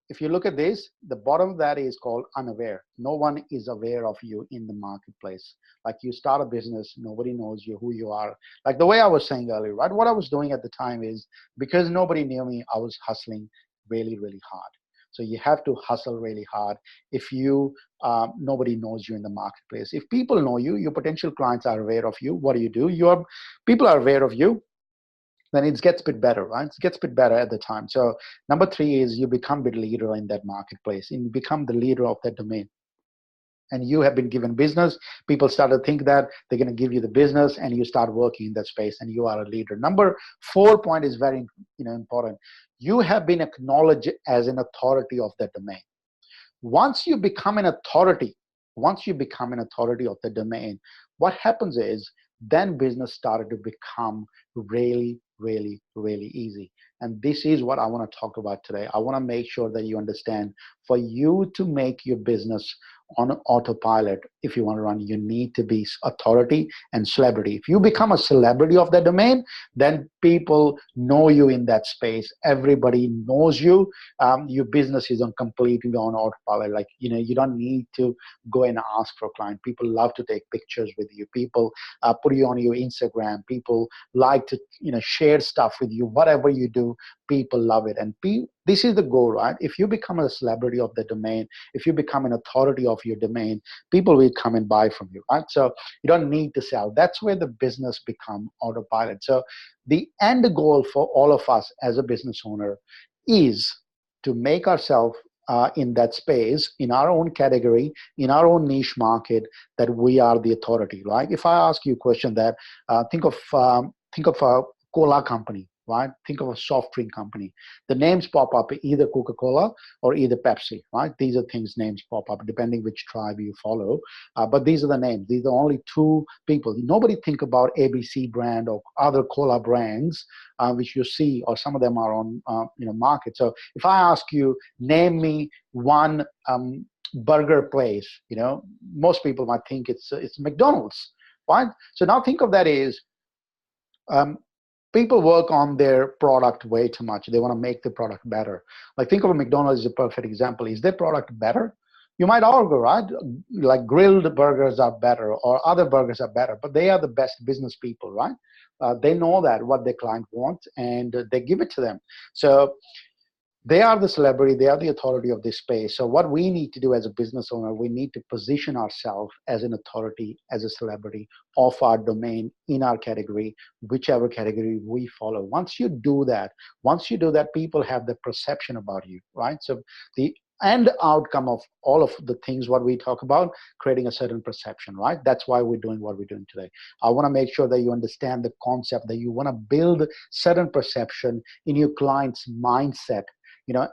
if you look at this, the bottom of that is called unaware. No one is aware of you in the marketplace. Like you start a business, nobody knows you, who you are. Like the way I was saying earlier, right? What I was doing at the time is because nobody knew me, I was hustling really, really hard. So you have to hustle really hard if nobody knows you in the marketplace. If people know you, your potential clients are aware of you. What do? People are aware of you. Then it gets a bit better, right? It gets a bit better at the time. So number 3 is you become the leader in that marketplace, and you become the leader of that domain. And you have been given business. People start to think that they're going to give you the business, and you start working in that space, and you are a leader. Number 4 point is very important. You have been acknowledged as an authority of that domain. Once you become an authority of the domain, what happens is then business started to become really, really, really easy. And this is what I want to talk about today. I want to make sure that you understand, for you to make your business on autopilot, if you want to run, you need to be authority and celebrity. If you become a celebrity of that domain, then people know you in that space. Everybody knows you. Your business is completely on autopilot. Like, you don't need to go and ask for a client. People love to take pictures with you. People put you on your Instagram. People like to, share stuff with you. Whatever you do, people love it. And this is the goal, right? If you become a celebrity of the domain, if you become an authority of your domain, people will come and buy from you, right? So you don't need to sell. That's where the business become autopilot. So the end goal for all of us as a business owner is to make ourselves in that space, in our own category, in our own niche market, that we are the authority, right? If I ask you a question that think of a cola company, right? Think of a soft drink company. The names pop up either Coca-Cola or either Pepsi, right? These are things names pop up depending which tribe you follow. But these are the names. These are only 2 people. Nobody think about ABC brand or other cola brands, which you see, or some of them are on market. So if I ask you, name me one burger place, most people might think it's McDonald's, right? So now think of that as people work on their product way too much. They want to make the product better. Like think of a McDonald's as a perfect example. Is their product better? You might argue, right? Like grilled burgers are better or other burgers are better, but they are the best business people, right? They know that what their client wants and they give it to them. So they are the celebrity, they are the authority of this space. So what we need to do as a business owner, we need to position ourselves as an authority, as a celebrity of our domain in our category, whichever category we follow. Once you do that, people have the perception about you, right? So the end outcome of all of the things what we talk about, creating a certain perception, right? That's why we're doing what we're doing today. I want to make sure that you understand the concept, that you want to build certain perception in your client's mindset.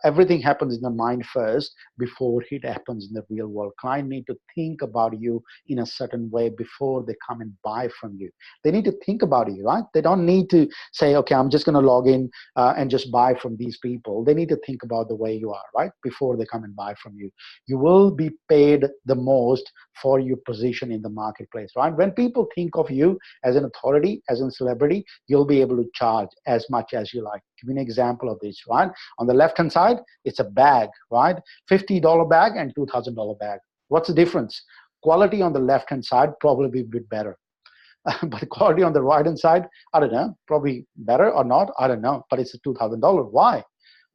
Everything happens in the mind first before it happens in the real world. Client need to think about you in a certain way before they come and buy from you. They need to think about you, right? They don't need to say, okay, I'm just going to log in and just buy from these people. They need to think about the way you are, right? Before they come and buy from you. You will be paid the most for your position in the marketplace, right? When people think of you as an authority, as a celebrity, you'll be able to charge as much as you like. Give me an example of this, right? On the left-hand side, it's a bag, right? $50 bag and $2,000 bag. What's the difference? Quality on the left-hand side probably be a bit better. But quality on the right-hand side, I don't know, probably better or not, I don't know, but it's a $2,000. Why?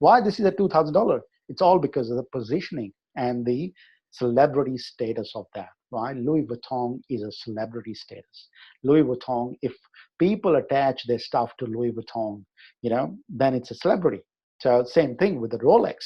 Why this is a $2,000? It's all because of the positioning and the celebrity status of that, right? Louis Vuitton is a celebrity status. Louis Vuitton, if people attach their stuff to Louis Vuitton, then it's a celebrity. So same thing with the Rolex.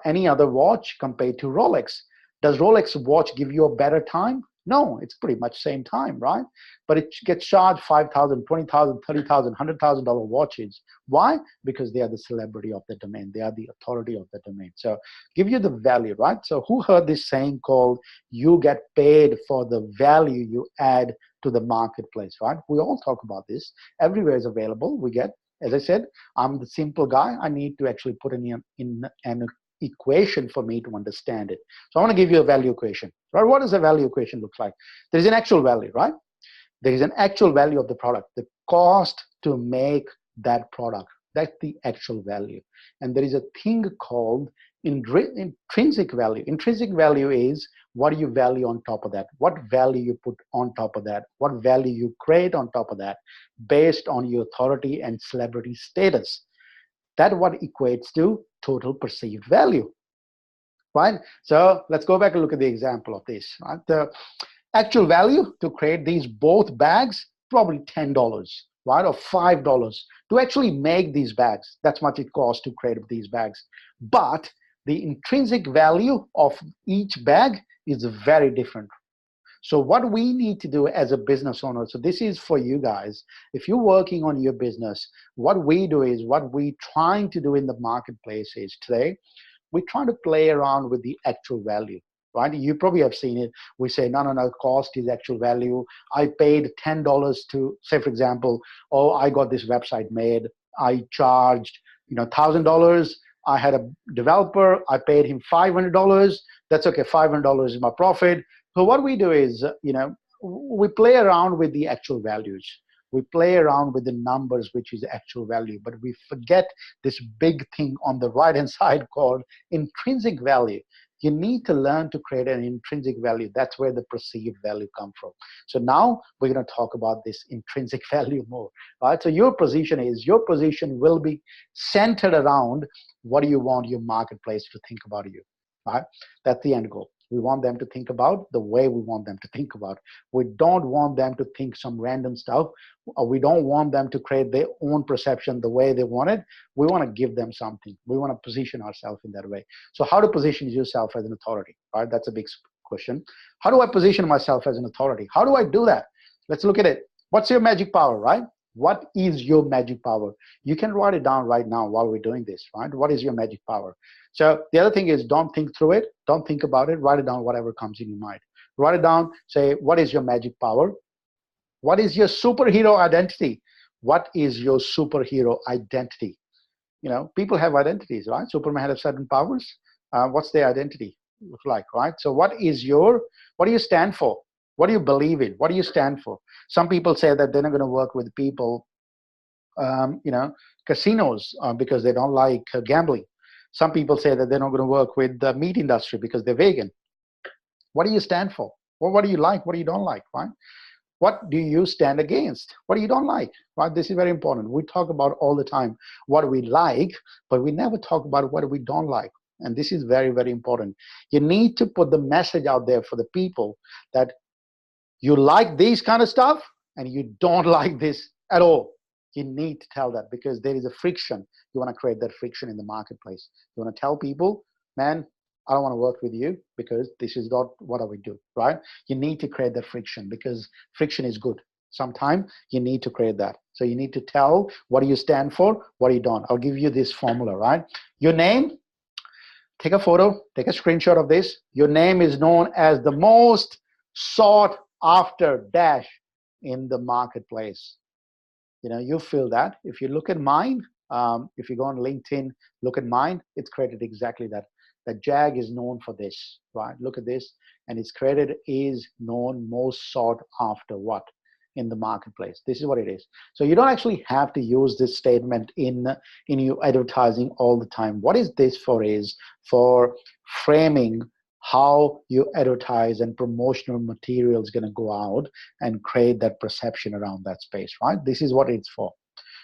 Any other watch compared to Rolex. Does Rolex watch give you a better time? No, it's pretty much same time, right? But it gets charged $5,000, $20,000, $30,000, $100,000 watches. Why? Because they are the celebrity of the domain. They are the authority of the domain. So give you the value, right? So who heard this saying called, you get paid for the value you add to the marketplace, right? We all talk about this. Everywhere is available. We get, as I said, I'm the simple guy. I need to actually put in an equation for me to understand it. So I want to give you a value equation, right? What does a value equation look like? There is an actual value, right? There is an actual value of the product, the cost to make that product. That's the actual value. And there is a thing called intrinsic value. Intrinsic value is what you value on top of that, what value you put on top of that, what value you create on top of that, based on your authority and celebrity status. That's what equates to total perceived value, right? So let's go back and look at the example of this, right? The actual value to create these both bags, probably $10, right? Or $5 to actually make these bags. That's much it costs to create these bags. But the intrinsic value of each bag is very different. So what we need to do as a business owner, so this is for you guys, if you're working on your business, what we do is, what we trying to do in the marketplace is today, we're trying to play around with the actual value, right? You probably have seen it. We say, no, cost is actual value. I paid $10 to, say for example, oh, I got this website made. I charged, $1,000. I had a developer, I paid him $500. That's okay, $500 is my profit. So what we do is, we play around with the actual values. We play around with the numbers, which is actual value, but we forget this big thing on the right-hand side called intrinsic value. You need to learn to create an intrinsic value. That's where the perceived value comes from. So now we're going to talk about this intrinsic value more. Right? So your position will be centered around what do you want your marketplace to think about you. Right? That's the end goal. We want them to think about the way we want them to think about. We don't want them to think some random stuff. We don't want them to create their own perception the way they want it. We want to give them something. We want to position ourselves in that way. So how to position yourself as an authority, right? That's a big question. How do I position myself as an authority? How do I do that? Let's look at it. What's your magic power, right? What is your magic power? You can write it down right now while we're doing this, right? What is your magic power? So the other thing is, don't think through it. Don't think about it. Write it down, whatever comes in your mind. Write it down. Say, what is your magic power? What is your superhero identity? What is your superhero identity? People have identities, right? Superman had certain powers. What's their identity look like, right? So what do you stand for? What do you believe in? What do you stand for? Some people say that they're not going to work with people, casinos because they don't like gambling. Some people say that they're not going to work with the meat industry because they're vegan. What do you stand for? Well, what do you like? What do you don't like, right? What do you stand against? What do you don't like, right? This is very important. We talk about all the time what we like, but we never talk about what we don't like. And this is very, very important. You need to put the message out there for the people that you like these kind of stuff and you don't like this at all. You need to tell that, because there is a friction. You want to create that friction in the marketplace. You want to tell people, man, I don't want to work with you because this is not what I would do, right? You need to create that friction because friction is good. Sometimes you need to create that. So you need to tell what do you stand for, what do you don't. I'll give you this formula, right? Your name, take a photo, take a screenshot of this. Your name is known as the most sought after dash in the marketplace. You feel that. If you look at mine, if you go on LinkedIn, look at mine, it's created exactly that. That Jag is known for this, right? Look at this, and it's created is known most sought after what in the marketplace. This is what it is. So you don't actually have to use this statement in your advertising all the time. What is this for? Is for framing how you advertise and promotional material is going to go out and create that perception around that space, right? This is what it's for.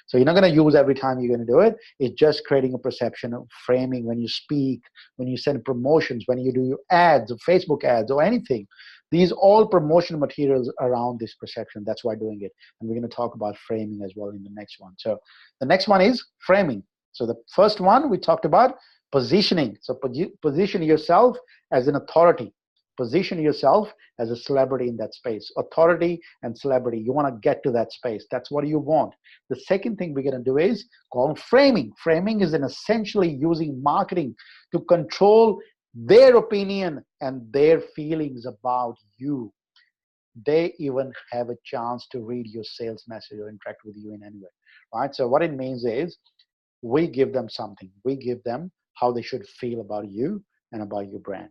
So you're not going to use every time you're going to do it. It's just creating a perception of framing when you speak, when you send promotions, when you do your ads, or Facebook ads, or anything. These all promotional materials around this perception. That's why doing it. And we're going to talk about framing as well in the next one. So the next one is framing. So the first one we talked about positioning. So position yourself as an authority. Position yourself as a celebrity in that space. Authority and celebrity. You want to get to that space. That's what you want. The second thing we're going to do is called framing. Framing is essentially using marketing to control their opinion and their feelings about you. They even have a chance to read your sales message or interact with you in any way, right? So what it means is we give them something. We give them how they should feel about you and about your brand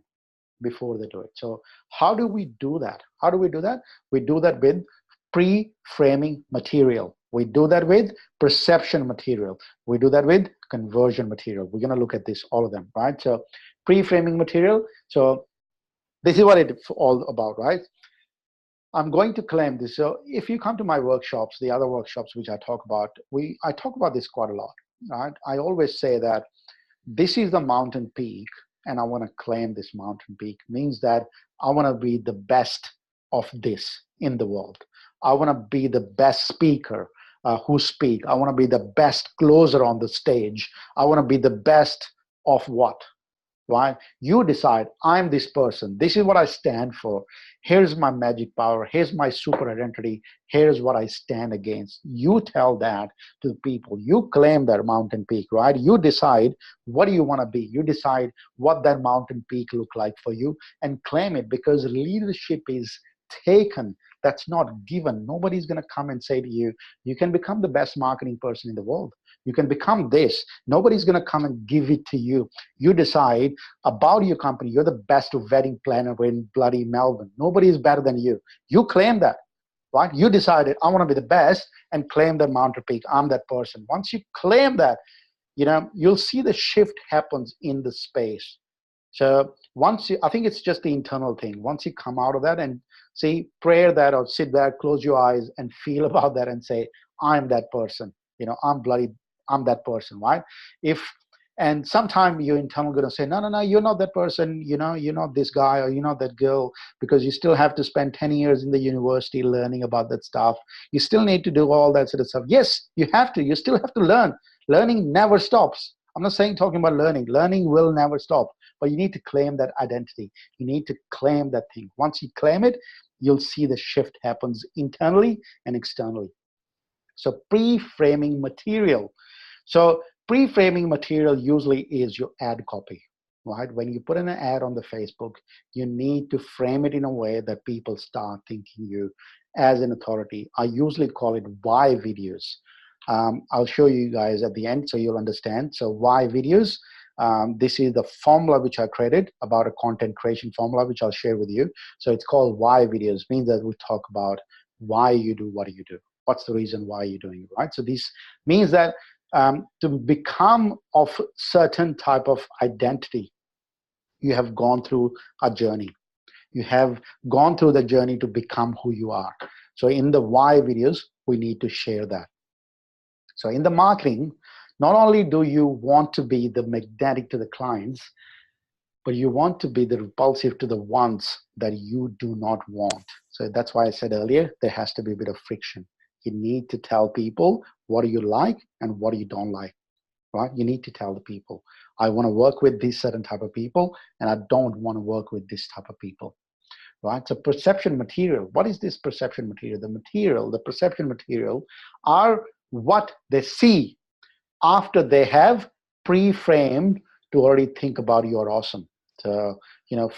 before they do it. So how do we do that? How do we do that? We do that with pre-framing material. We do that with perception material. We do that with conversion material. We're going to look at this, all of them, right? So pre-framing material. So this is what it's all about, right? I'm going to claim this. So if you come to my workshops, the other workshops which I talk about, I talk about this quite a lot, right? I always say that this is the mountain peak, and I want to claim this mountain peak. Means that I want to be the best of this in the world. I want to be the best speaker who speak. I want to be the best closer on the stage. I want to be the best of what? Right? You decide, I'm this person. This is what I stand for. Here's my magic power. Here's my super identity. Here's what I stand against. You tell that to the people. You claim that mountain peak, right? You decide what do you want to be. You decide what that mountain peak look like for you and claim it, because leadership is taken. That's not given. Nobody's going to come and say to you, you can become the best marketing person in the world. You can become this. Nobody's going to come and give it to you. You decide about your company. You're the best wedding planner in bloody Melbourne. Nobody is better than you. You claim that, right? You decided, I want to be the best, and claim that mountain peak. I'm that person. Once you claim that, you'll see the shift happens in the space. So I think it's just the internal thing. Once you come out of that and see, pray that, or sit there, close your eyes and feel about that and say, I'm that person. I'm that person, right? And sometime your internal going to say, no, you're not that person. You're not this guy, or you're not that girl, because you still have to spend 10 years in the university learning about that stuff. You still need to do all that sort of stuff. Yes, you have to. You still have to learn. Learning never stops. I'm not talking about learning. Learning will never stop, but you need to claim that identity. You need to claim that thing. Once you claim it, you'll see the shift happens internally and externally. So pre-framing material. So pre-framing material usually is your ad copy, right? When you put in an ad on the Facebook, you need to frame it in a way that people start thinking you as an authority. I usually call it why videos. I'll show you guys at the end so you'll understand. So why videos? This is the formula which I created about a content creation formula, which I'll share with you. So it's called why videos. Means that we talk about why you do what you do. What's the reason why you're doing it, right? So this means that to become of certain type of identity, you have gone through a journey. You have gone through the journey to become who you are. So in the why videos, we need to share that. So in the marketing, not only do you want to be the magnetic to the clients, but you want to be the repulsive to the ones that you do not want. So that's why I said earlier, there has to be a bit of friction. You need to tell people what do you like and what you don't like, right? You need to tell the people, I want to work with this certain type of people, and I don't want to work with this type of people, right? So perception material, what is this perception material? The perception material are what they see after they have pre-framed to already think about you're awesome. So,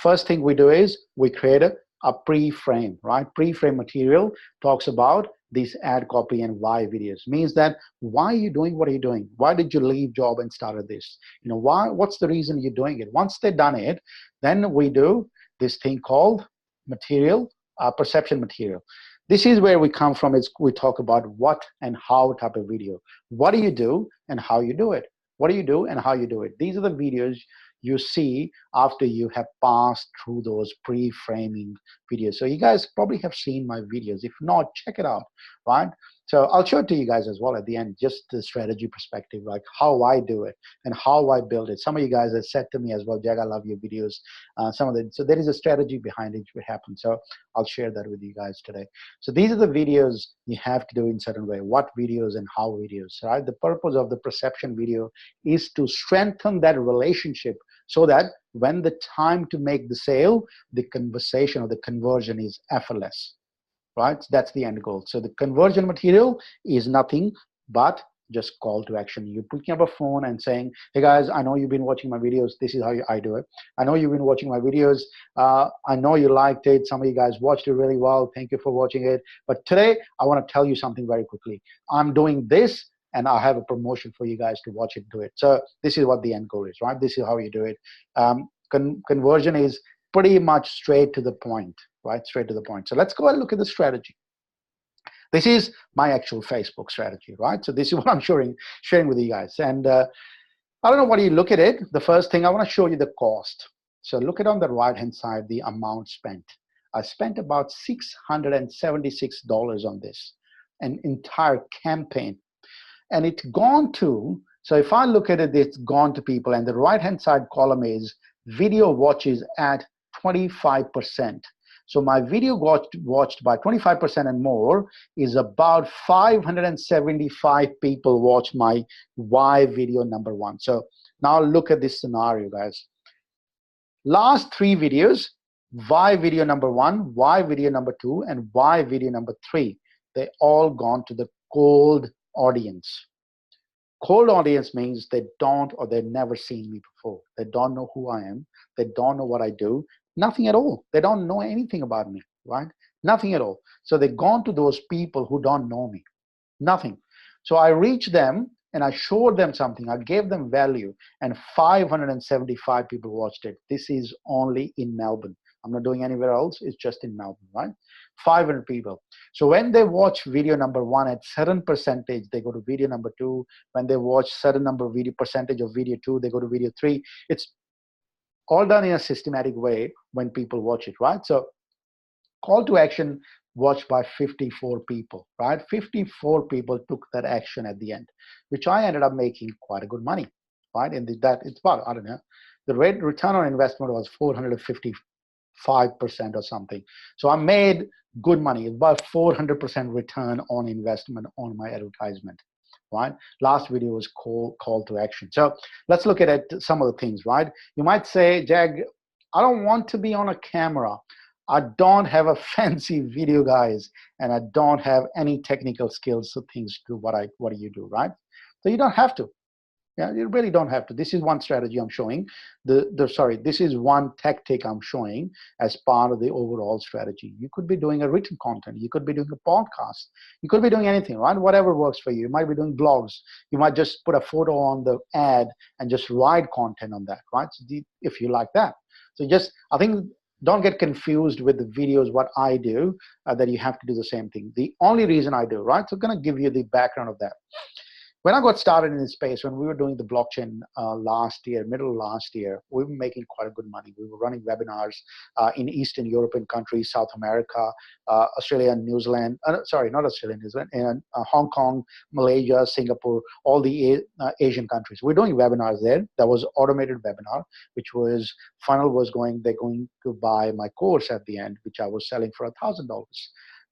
first thing we do is we create a pre-frame, right? Pre-frame material talks about this ad copy and why videos. Means that why are you doing what are you doing? Why did you leave job and started this? What's the reason you're doing it? Once they've done it, then we do this thing called material, perception material. This is where we come from. Is we talk about what and how type of video. What do you do and how you do it? What do you do and how you do it? These are the videos you see after you have passed through those pre-framing videos. So you guys probably have seen my videos. If not, check it out, right? So I'll show it to you guys as well at the end, just the strategy perspective, like how I do it and how I build it. Some of you guys have said to me as well, Jag, I love your videos. So there is a strategy behind it what happens. So I'll share that with you guys today. So these are the videos you have to do in certain way. What videos and how videos, right? The purpose of the perception video is to strengthen that relationship so that when the time to make the sale, the conversation or the conversion is effortless, right? That's the end goal. So the conversion material is nothing but just call to action. You're picking up a phone and saying, hey guys, I know you've been watching my videos. This is how I do it. I know you've been watching my videos. I know you liked it. Some of you guys watched it really well. Thank you for watching it. But today, I want to tell you something very quickly. I'm doing this, and I have a promotion for you guys to watch it do it. So this is what the end goal is, right? This is how you do it. Conversion is pretty much straight to the point, right? Straight to the point. So let's go and look at the strategy. This is my actual Facebook strategy, right? So this is what I'm sharing with you guys. And I don't know what you look at it. The first thing I want to show you the cost. So look at on the right-hand side, the amount spent. I spent about $676 on this, an entire campaign. And it's gone to, so if I look at it, it's gone to people, and the right-hand side column is video watches at 25%. So my video watched by 25% and more is about 575 people watched my why video number one. So now look at this scenario, guys. Last three videos, why video number one, why video number two, and why video number three, they all gone to the cold audience. Cold audience means they don't or they've never seen me before. They don't know who I am. They don't know what I do. Nothing at all. They don't know anything about me, right? Nothing at all. So they've gone to those people who don't know me. Nothing. So I reached them and I showed them something. I gave them value, and 575 people watched it. This is only in Melbourne. I'm not doing anywhere else. It's just in Melbourne, right? 500 people. So when they watch video number one at certain percentage, they go to video number two. When they watch certain number of percentage of video two, they go to video three. It's all done in a systematic way when people watch it, right? So call to action watched by 54 people, right? 54 people took that action at the end, which I ended up making quite a good money, right? And that it's about, I don't know, the return on investment was 455% or something. So I made good money, about 400% return on investment on my advertisement, right? Last video was call to action. So let's look at it, some of the things, right? You might say, Jag, I don't want to be on a camera. I don't have a fancy video, guys, and I don't have any technical skills or things to do what do you do, right? So you don't have to. Yeah, you really don't have to. This is one strategy I'm showing. This is one tactic I'm showing as part of the overall strategy. You could be doing a written content. You could be doing a podcast. You could be doing anything, right? Whatever works for you. You might be doing blogs. You might just put a photo on the ad and just write content on that, right? So if you like that. So I think, don't get confused with the videos, what I do, that you have to do the same thing. The only reason I do, right? So I'm going to give you the background of that. When I got started in this space, when we were doing the blockchain last year, middle of last year, we were making quite a good money. We were running webinars in Eastern European countries, South America, Australia, and New Zealand. Sorry, not Australia, New Zealand, and Hong Kong, Malaysia, Singapore, all the Asian countries. We're doing webinars there. That was automated webinar, which was funnel was going. They're going to buy my course at the end, which I was selling for $1,000.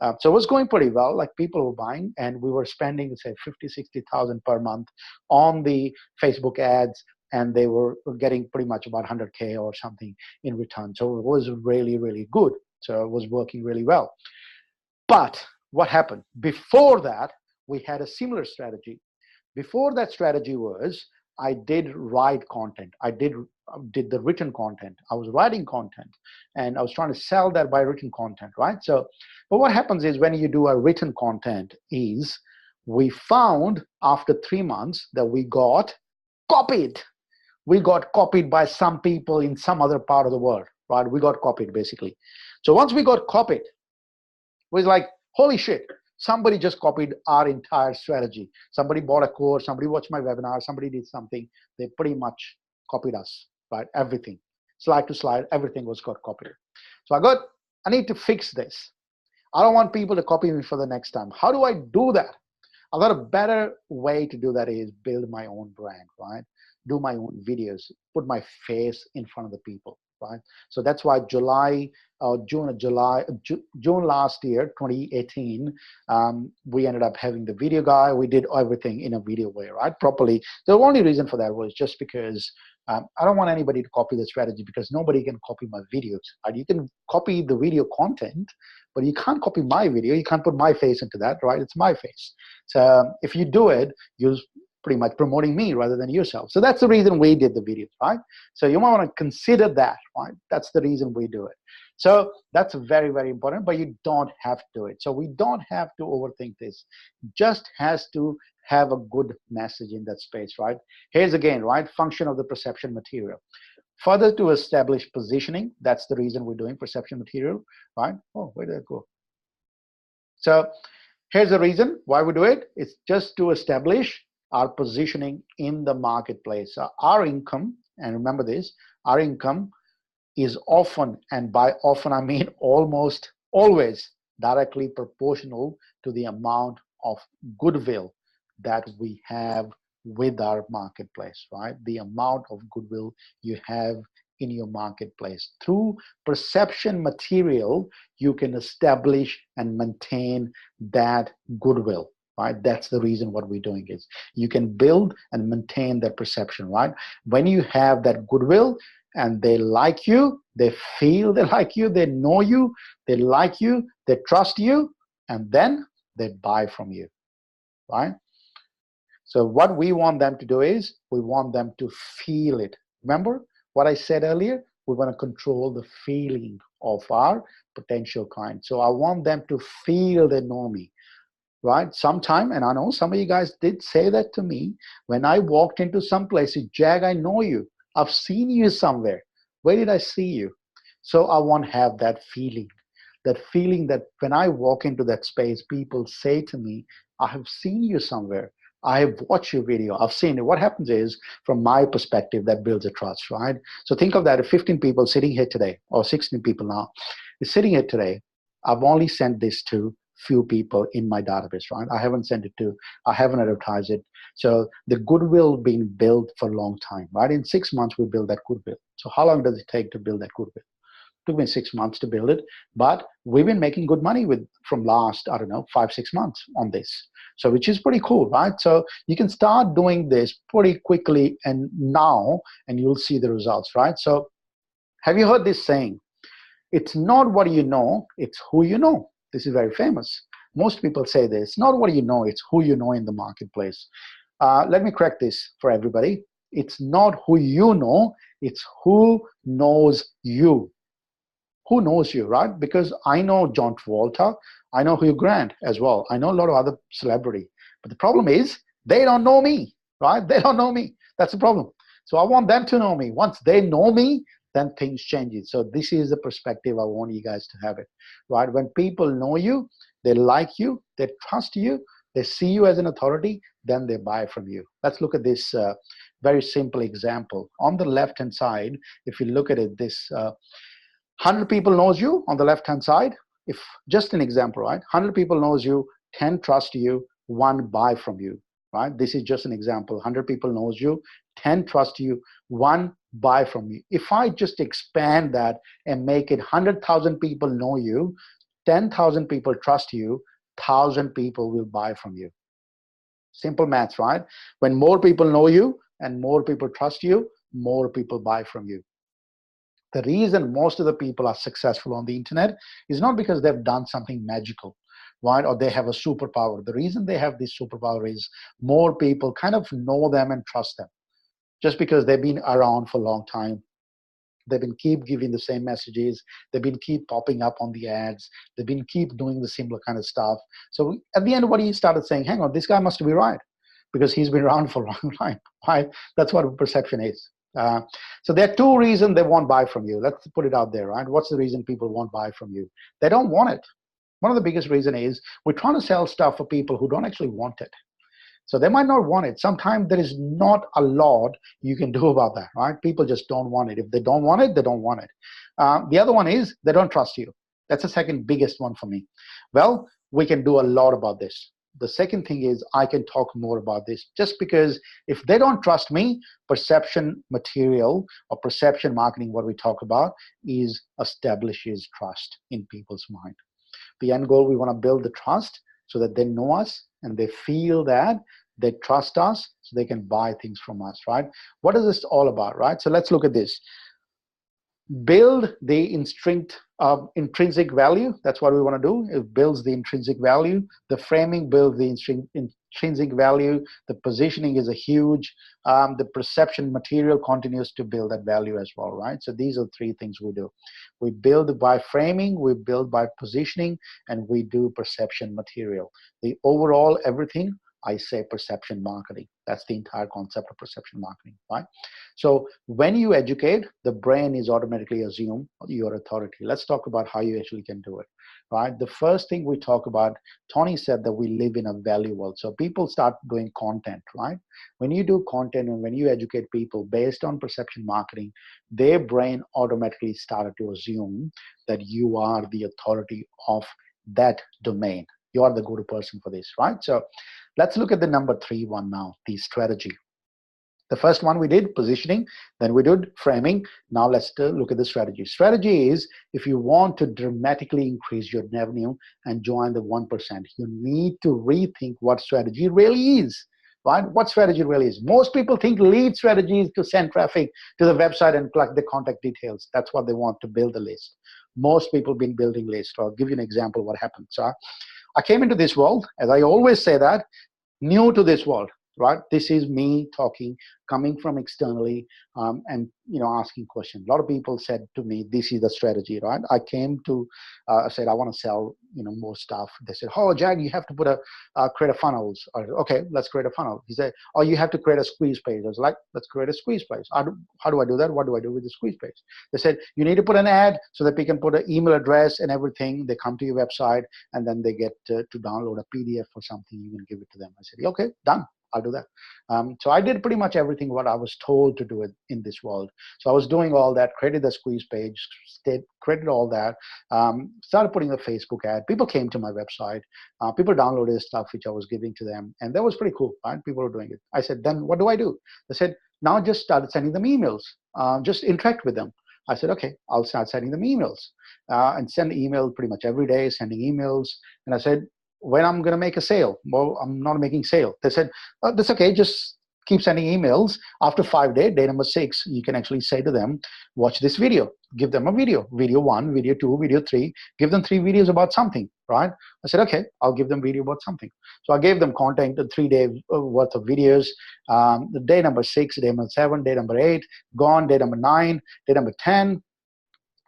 So it was going pretty well. Like people were buying, and we were spending say 50, 60,000 per month on the Facebook ads, and they were getting pretty much about 100K or something in return. So it was really, really good. So it was working really well. But what happened? Before that, we had a similar strategy. Before that strategy was I did write content. I did the written content. I was writing content, and I was trying to sell that by written content, right? So, but what happens is when you do a written content is we found after 3 months that we got copied. We got copied by some people in some other part of the world, right? We got copied basically. So once we got copied, it was like, holy shit, somebody just copied our entire strategy. Somebody bought a course, somebody watched my webinar, somebody did something. They pretty much copied us, right? Everything, slide to slide, everything got copied. So I need to fix this. I don't want people to copy me for the next time. How do I do that? I got a better way to do that is build my own brand, right? Do my own videos, put my face in front of the people, right? So that's why June last year, 2018, we ended up having the video guy. We did everything in a video way, right? Properly. The only reason for that was just because I don't want anybody to copy the strategy, because nobody can copy my videos, right? You can copy the video content, but you can't copy my video. You can't put my face into that, right? It's my face. So if you do it, you're pretty much promoting me rather than yourself. So that's the reason we did the videos, right? So you might want to consider that, right? That's the reason we do it. So that's very, very important, but you don't have to do it. So we don't have to overthink this. Just has to have a good message in that space, right? Here's again, right? Function of the perception material. Further to establish positioning, that's the reason we're doing perception material, right? Oh, where did that go? So here's the reason why we do it. It's just to establish our positioning in the marketplace. Our income, and remember this, our income is often, and by often I mean almost always, directly proportional to the amount of goodwill that we have with our marketplace, right? The amount of goodwill you have in your marketplace. Through perception material, you can establish and maintain that goodwill, right? That's the reason what we're doing is you can build and maintain that perception, right? When you have that goodwill and they like you, they feel they like you, they know you, they like you, they trust you, and then they buy from you, right? So what we want them to do is we want them to feel it. Remember what I said earlier? We want to control the feeling of our potential client. So I want them to feel they know me, right? Sometime, and I know some of you guys did say that to me when I walked into some places, Jag, I know you. I've seen you somewhere. Where did I see you? So I want to have that feeling that when I walk into that space, people say to me, I have seen you somewhere. I have watched your video. I've seen it. What happens is, from my perspective, that builds a trust, right? So think of that. If 15 people sitting here today, or 16 people now, is sitting here today, I've only sent this to few people in my database, right? I haven't advertised it. So the goodwill being built for a long time, right? In 6 months, we build that goodwill. So how long does it take to build that goodwill? It took me 6 months to build it, but we've been making good money from last, I don't know, 5-6 months on this. So which is pretty cool, right? So you can start doing this pretty quickly and now, and you'll see the results, right? So have you heard this saying? It's not what you know, it's who you know. This is very famous. Most people say this, not what you know, it's who you know in the marketplace. Let me correct this for everybody. It's not who you know, it's who knows you. Who knows you, right? Because I know John Travolta, I know Hugh Grant as well. I know a lot of other celebrity. But the problem is, they don't know me, right? They don't know me. That's the problem. So I want them to know me. Once they know me, then things change. So this is the perspective I want you guys to have it, right? When people know you, they like you, they trust you, they see you as an authority, then they buy from you. Let's look at this very simple example. On the left-hand side, if you look at it, this 100 people knows you on the left-hand side. If just an example, right? 100 people knows you, 10 trust you, 1 buy from you, right? This is just an example. 100 people knows you, 10 trust you, 1 buy from you. If I just expand that and make it 100,000 people know you, 10,000 people trust you, 1,000 people will buy from you. Simple maths, right? When more people know you and more people trust you, more people buy from you. The reason most of the people are successful on the internet is not because they've done something magical, right? Or they have a superpower. The reason they have this superpower is more people kind of know them and trust them. Just because they've been around for a long time, they've been keep giving the same messages, they've been keep popping up on the ads, they've been keep doing the similar kind of stuff. So at the end, what he started saying, hang on, this guy must be right, because he's been around for a long time, right? That's what perception is. So there are two reasons they won't buy from you. Let's put it out there, right? What's the reason people won't buy from you? They don't want it. One of the biggest reasons is we're trying to sell stuff for people who don't actually want it. So they might not want it. Sometimes there is not a lot you can do about that, right? People just don't want it. If they don't want it, they don't want it. The other one is they don't trust you. That's the second biggest one for me. Well, we can do a lot about this. The second thing is I can talk more about this, just because if they don't trust me, perception material or perception marketing, what we talk about, is establishes trust in people's mind. The end goal, we want to build the trust so that they know us and they feel that they trust us, so they can buy things from us, right? What is this all about, right? So let's look at this. Build the intrinsic value. That's what we want to do. It builds the intrinsic value. The framing builds the intrinsic value. The positioning is a huge. The perception material continues to build that value as well, right? So these are three things we do. We build by framing, we build by positioning, and we do perception material. The overall everything, I say perception marketing. That's the entire concept of perception marketing, right? So when you educate, the brain is automatically assume your authority. Let's talk about how you actually can do it, right? The first thing we talk about, Tony said that we live in a value world. So people start doing content, right? When you do content and when you educate people based on perception marketing, their brain automatically started to assume that you are the authority of that domain. You are the go-to person for this, right? So let's look at the number 3 one now, the strategy. The first one we did positioning, then we did framing. Now let's look at the strategy. Strategy is if you want to dramatically increase your revenue and join the 1%, you need to rethink what strategy really is, right? What strategy really is. Most people think lead strategy is to send traffic to the website and collect the contact details. That's what they want, to build a list. Most people have been building lists. I'll give you an example of what happened. So I came into this world, as I always say that, new to this world, right? This is me talking, coming from externally, and asking questions. A lot of people said to me, "This is the strategy," right? I came to, I said, "I want to sell, more stuff." They said, "Oh, Jag, you have to put create a funnels." Okay, let's create a funnel. He said, "Oh, you have to create a squeeze page." I was like, "Let's create a squeeze page." How do I do that? What do I do with the squeeze page? They said, "You need to put an ad so that we can put an email address and everything. They come to your website and then they get to download a PDF or something. You can give it to them." I said, "Okay, done. I'll do that." So I did pretty much everything what I was told to do it in this world. So I was doing all that, created the squeeze page, created all that, started putting a Facebook ad. People came to my website. People downloaded stuff which I was giving to them. And that was pretty cool, right? People were doing it. I said, "Then what do I do?" They said, "Now just started sending them emails. Just interact with them." I said, "Okay, I'll start sending them emails." And send email pretty much every day, sending emails. And I said, "When I'm going to make a sale?" "Well, I'm not making sale." They said, "That's okay. Just keep sending emails. After 5 days, day number 6, you can actually say to them, watch this video." Give them a video. Video 1, video 2, video 3. Give them 3 videos about something, right? I said, "Okay, I'll give them video about something." So I gave them content, 3 days worth of videos. The day number 6, day number 7, day number 8, gone. Day number 9, day number 10.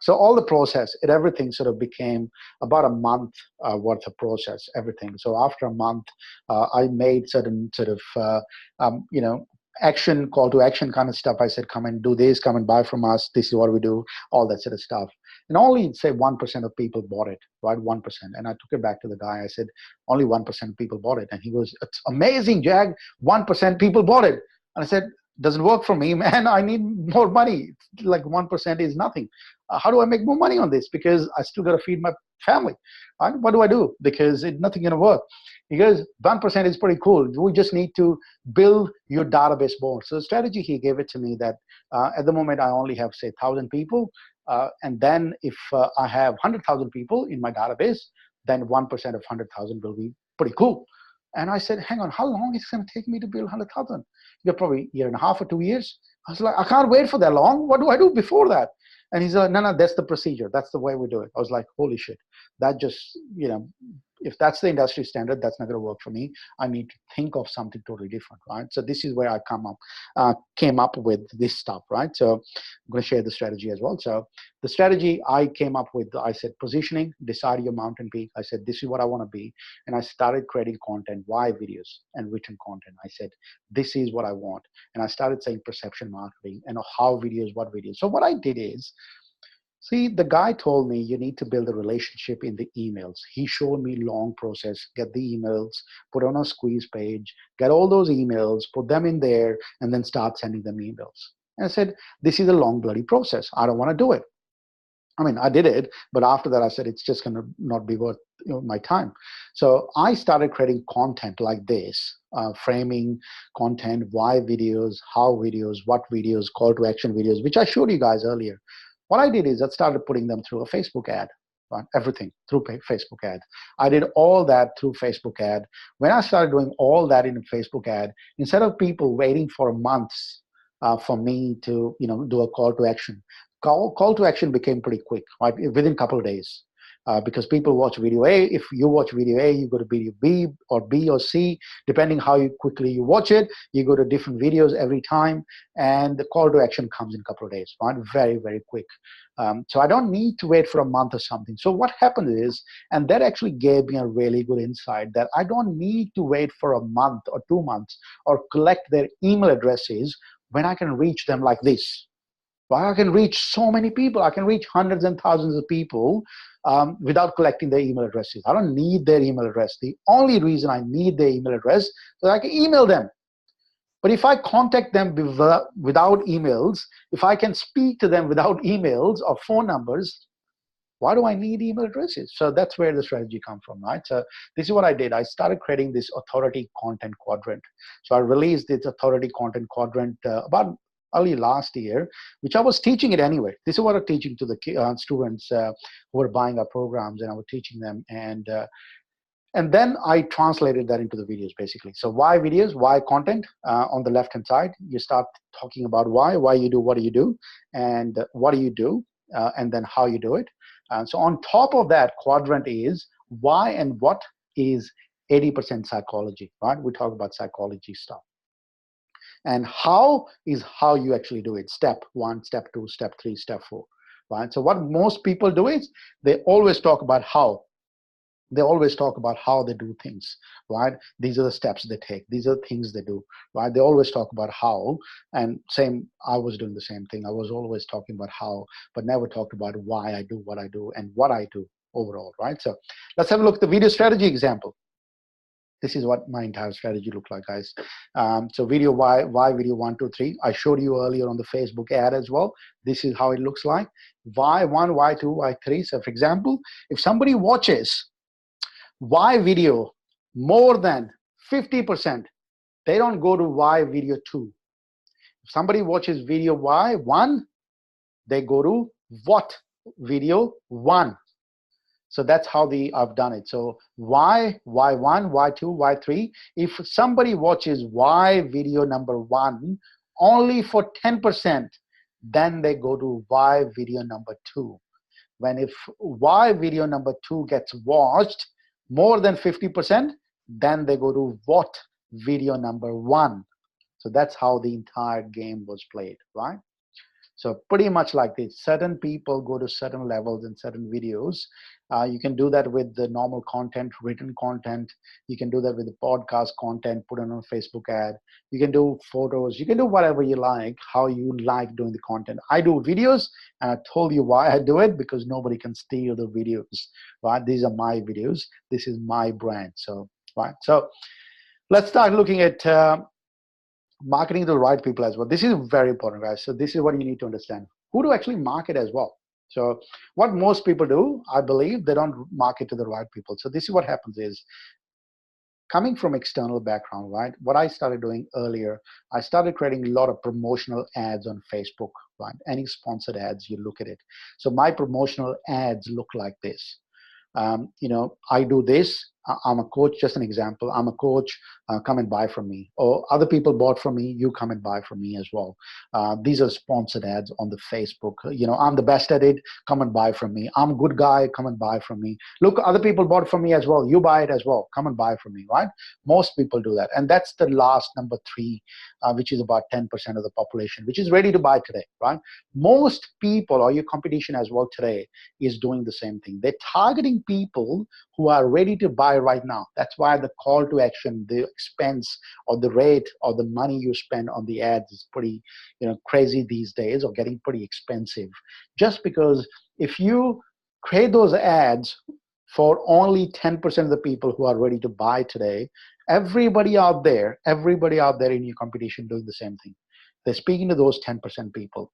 So all the process, everything sort of became about a month worth of process, everything. So after a month, I made certain sort of, call to action kind of stuff. I said, "Come and do this, come and buy from us. This is what we do," all that sort of stuff. And only, say, 1% of people bought it, right? 1%. And I took it back to the guy. I said, "Only 1% of people bought it." And he goes, "It's amazing, Jag. 1% people bought it." And I said, "Doesn't work for me, man. I need more money. Like 1% is nothing. How do I make more money on this? Because I still got to feed my family. Right? What do I do? Because nothing going to work." Because 1% is pretty cool. We just need to build your database more. So the strategy he gave it to me that at the moment I only have, say, 1,000 people. And then if I have 100,000 people in my database, then 1% of 100,000 will be pretty cool. And I said, hang on, how long is it going to take me to build 100,000? You're probably a year and a half or 2 years. I was like, I can't wait for that long. What do I do before that? And he's like, no, that's the procedure. That's the way we do it. I was like, holy shit. That just, if that's the industry standard, that's not going to work for me. I need to think of something totally different, right? So this is where I came up with this stuff, right? So I'm going to share the strategy as well. So the strategy I came up with, I said positioning, decide your mountain peak. I said, this is what I want to be. And I started creating content, why videos and written content. I said, this is what I want. And I started saying perception marketing and how videos, what videos. So what I did is, see, the guy told me you need to build a relationship in the emails. He showed me long process, get the emails, put on a squeeze page, get all those emails, put them in there, and then start sending them emails. And I said, this is a long bloody process. I don't want to do it. I mean, I did it, but after that I said, it's just going to not be worth my time. So I started creating content like this, framing content, why videos, how videos, what videos, call to action videos, which I showed you guys earlier. What I did is I started putting them through a Facebook ad, right? Everything through Facebook ad. I did all that through Facebook ad. When I started doing all that in a Facebook ad, instead of people waiting for months for me to do a call to action, call to action became pretty quick, right? Within a couple of days. Because people watch video A. If you watch video A, you go to video B or C, depending how quickly you watch it. You go to different videos every time, and the call to action comes in a couple of days, right? Very, very quick. So I don't need to wait for a month or something. So what happened is, and that actually gave me a really good insight, that I don't need to wait for a month or 2 months or collect their email addresses when I can reach them like this. Well, I can reach so many people. I can reach hundreds and thousands of people without collecting their email addresses. I don't need their email address. The only reason I need their email address is so I can email them. But if I contact them without emails, if I can speak to them without emails or phone numbers, why do I need email addresses? So that's where the strategy comes from, right? So this is what I did. I started creating this authority content quadrant. So I released this authority content quadrant about early last year, which I was teaching it anyway. This is what I'm teaching to the students who were buying our programs, and I was teaching them. And then I translated that into the videos, basically. So why videos, why content? On the left-hand side, you start talking about why you do what do you do, and what do you do, and then how you do it. So on top of that quadrant is why and what is 80% psychology, right? We talk about psychology stuff. And how is how you actually do it. Step 1, step 2, step 3, step 4, right? So what most people do is they always talk about how. They always talk about how they do things, right? These are the steps they take. These are the things they do, right? They always talk about how, and I was doing the same thing. I was always talking about how, but never talked about why I do what I do and what I do overall, right? So let's have a look at the video strategy example. This is what my entire strategy looked like, guys. So video why video 1, 2, 3. I showed you earlier on the Facebook ad as well. This is how it looks like. Why 1, why 2, why 3. So for example, if somebody watches why video more than 50%, they don't go to why video 2. If somebody watches video why 1, they go to what video 1. So that's how I've done it. So why 1, why 2, why 3. If somebody watches why video number 1 only for 10%, then they go to why video number 2. If why video number 2 gets watched more than 50%, then they go to what video number 1. So that's how the entire game was played, right? So pretty much like this. Certain people go to certain levels in certain videos. You can do that with the normal content, written content. You can do that with the podcast content, put it on a Facebook ad. You can do photos. You can do whatever you like, how you like doing the content. I do videos, and I told you why I do it, because nobody can steal the videos, right? These are my videos. This is my brand. So, right. So let's start looking at marketing to the right people as well. This is very important, guys. So this is what you need to understand. Who to actually market as well. So what most people do, I believe, they don't market to the right people. So this is what happens is, coming from external background, right? What I started doing earlier, I started creating a lot of promotional ads on Facebook, right? Any sponsored ads, you look at it. So my promotional ads look like this. I do this. I'm a coach, just an example. I'm a coach, come and buy from me. Or other people bought from me, you come and buy from me as well. These are sponsored ads on the Facebook. I'm the best at it, come and buy from me. I'm a good guy, come and buy from me. Look, other people bought from me as well. You buy it as well, come and buy from me, right? Most people do that. And that's the last number three, which is about 10% of the population, which is ready to buy today, right? Most people, or your competition as well today, is doing the same thing. They're targeting people who are ready to buy right now. That's why the call to action, the expense or the rate or the money you spend on the ads is pretty crazy these days, or getting pretty expensive. Just because if you create those ads for only 10% of the people who are ready to buy today, everybody out there in your competition doing the same thing. They're speaking to those 10% people.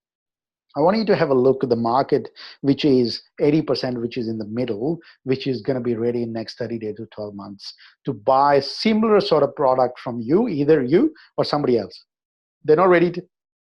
I want you to have a look at the market, which is 80%, which is in the middle, which is going to be ready in next 30 days to 12 months to buy similar sort of product from you, either you or somebody else. They're not ready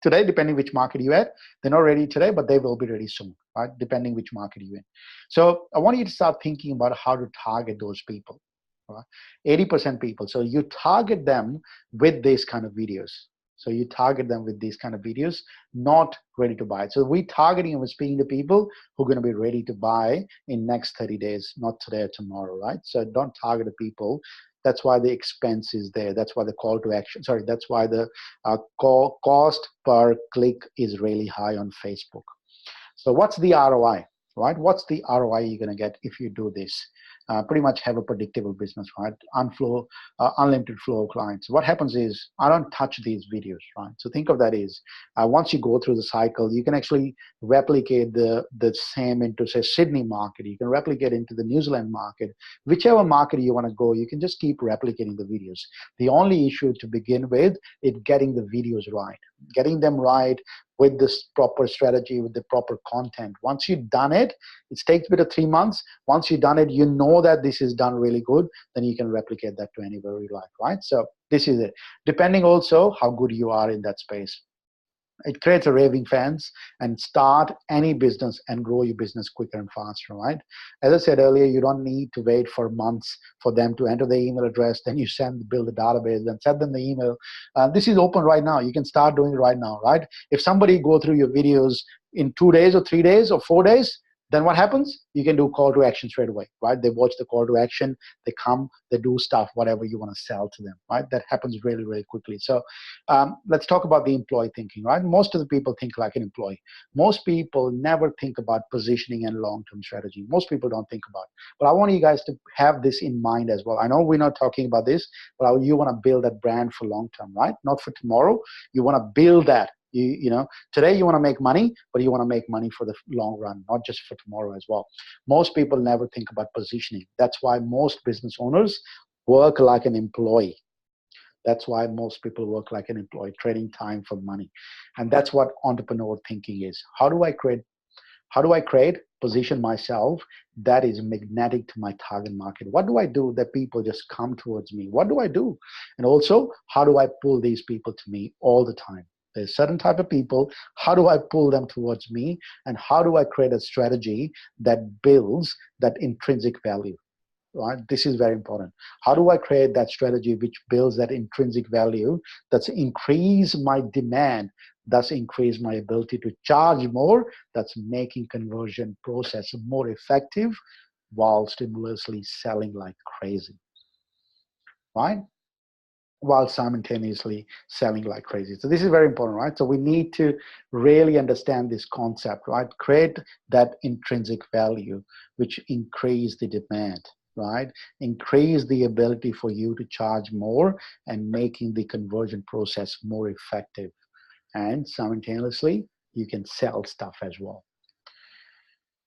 today, depending which market you're at. They're not ready today, but they will be ready soon, right? Depending which market you're in. So I want you to start thinking about how to target those people, right? 80% people. So you target them with these kind of videos. So you target them with these kind of videos, not ready to buy. So we're targeting and we're speaking to people who are going to be ready to buy in next 30 days, not today or tomorrow, right? So don't target the people. That's why the expense is there. That's why the call to action, that's why the cost per click is really high on Facebook. So what's the ROI, right? What's the ROI you're going to get if you do this? Pretty much have a predictable business, right? Unlimited flow of clients. What happens is I don't touch these videos, right? So think of that as once you go through the cycle, you can actually replicate the same into, say, Sydney market. You can replicate into the New Zealand market. Whichever market you want to go, you can just keep replicating the videos. The only issue to begin with is getting the videos right, getting them right with this proper strategy, with the proper content. Once you've done it, it takes a bit of 3 months. Once you've done it, you know that this is done really good, then you can replicate that to anywhere you like, right? So this is it. Depending also how good you are in that space. It creates a raving fans, and start any business and grow your business quicker and faster, right? As I said earlier, you don't need to wait for months for them to enter the email address, then you build a database and send them the email. This is open right now. You can start doing it right now, right? If somebody go through your videos in 2 days or 3 days or 4 days, then what happens? You can do call to action straight away, right? They watch the call to action, they come, they do stuff, whatever you want to sell to them, right? That happens really, really quickly. So let's talk about the employee thinking, right? Most of the people think like an employee. Most people never think about positioning and long-term strategy. Most people don't think about it. But I want you guys to have this in mind as well. I know we're not talking about this, but you want to build that brand for long-term, right? Not for tomorrow. You want to build that. Today you want to make money, but you want to make money for the long run, not just for tomorrow as well. Most people never think about positioning. That's why most business owners work like an employee. That's why most people work like an employee, trading time for money. And that's what entrepreneur thinking is. How do I create, position myself that is magnetic to my target market? What do I do that people just come towards me? What do I do? And also, how do I pull these people to me all the time? There's certain type of people. How do I pull them towards me? And how do I create a strategy that builds that intrinsic value? Right? This is very important. How do I create that strategy which builds that intrinsic value, that's increase my demand, thus increase my ability to charge more, that's making conversion process more effective while stimulously selling like crazy, right? While simultaneously selling like crazy. So this is very important, right? So we need to really understand this concept, right? Create that intrinsic value, which increase the demand, right? Increase the ability for you to charge more and making the conversion process more effective. And simultaneously, you can sell stuff as well.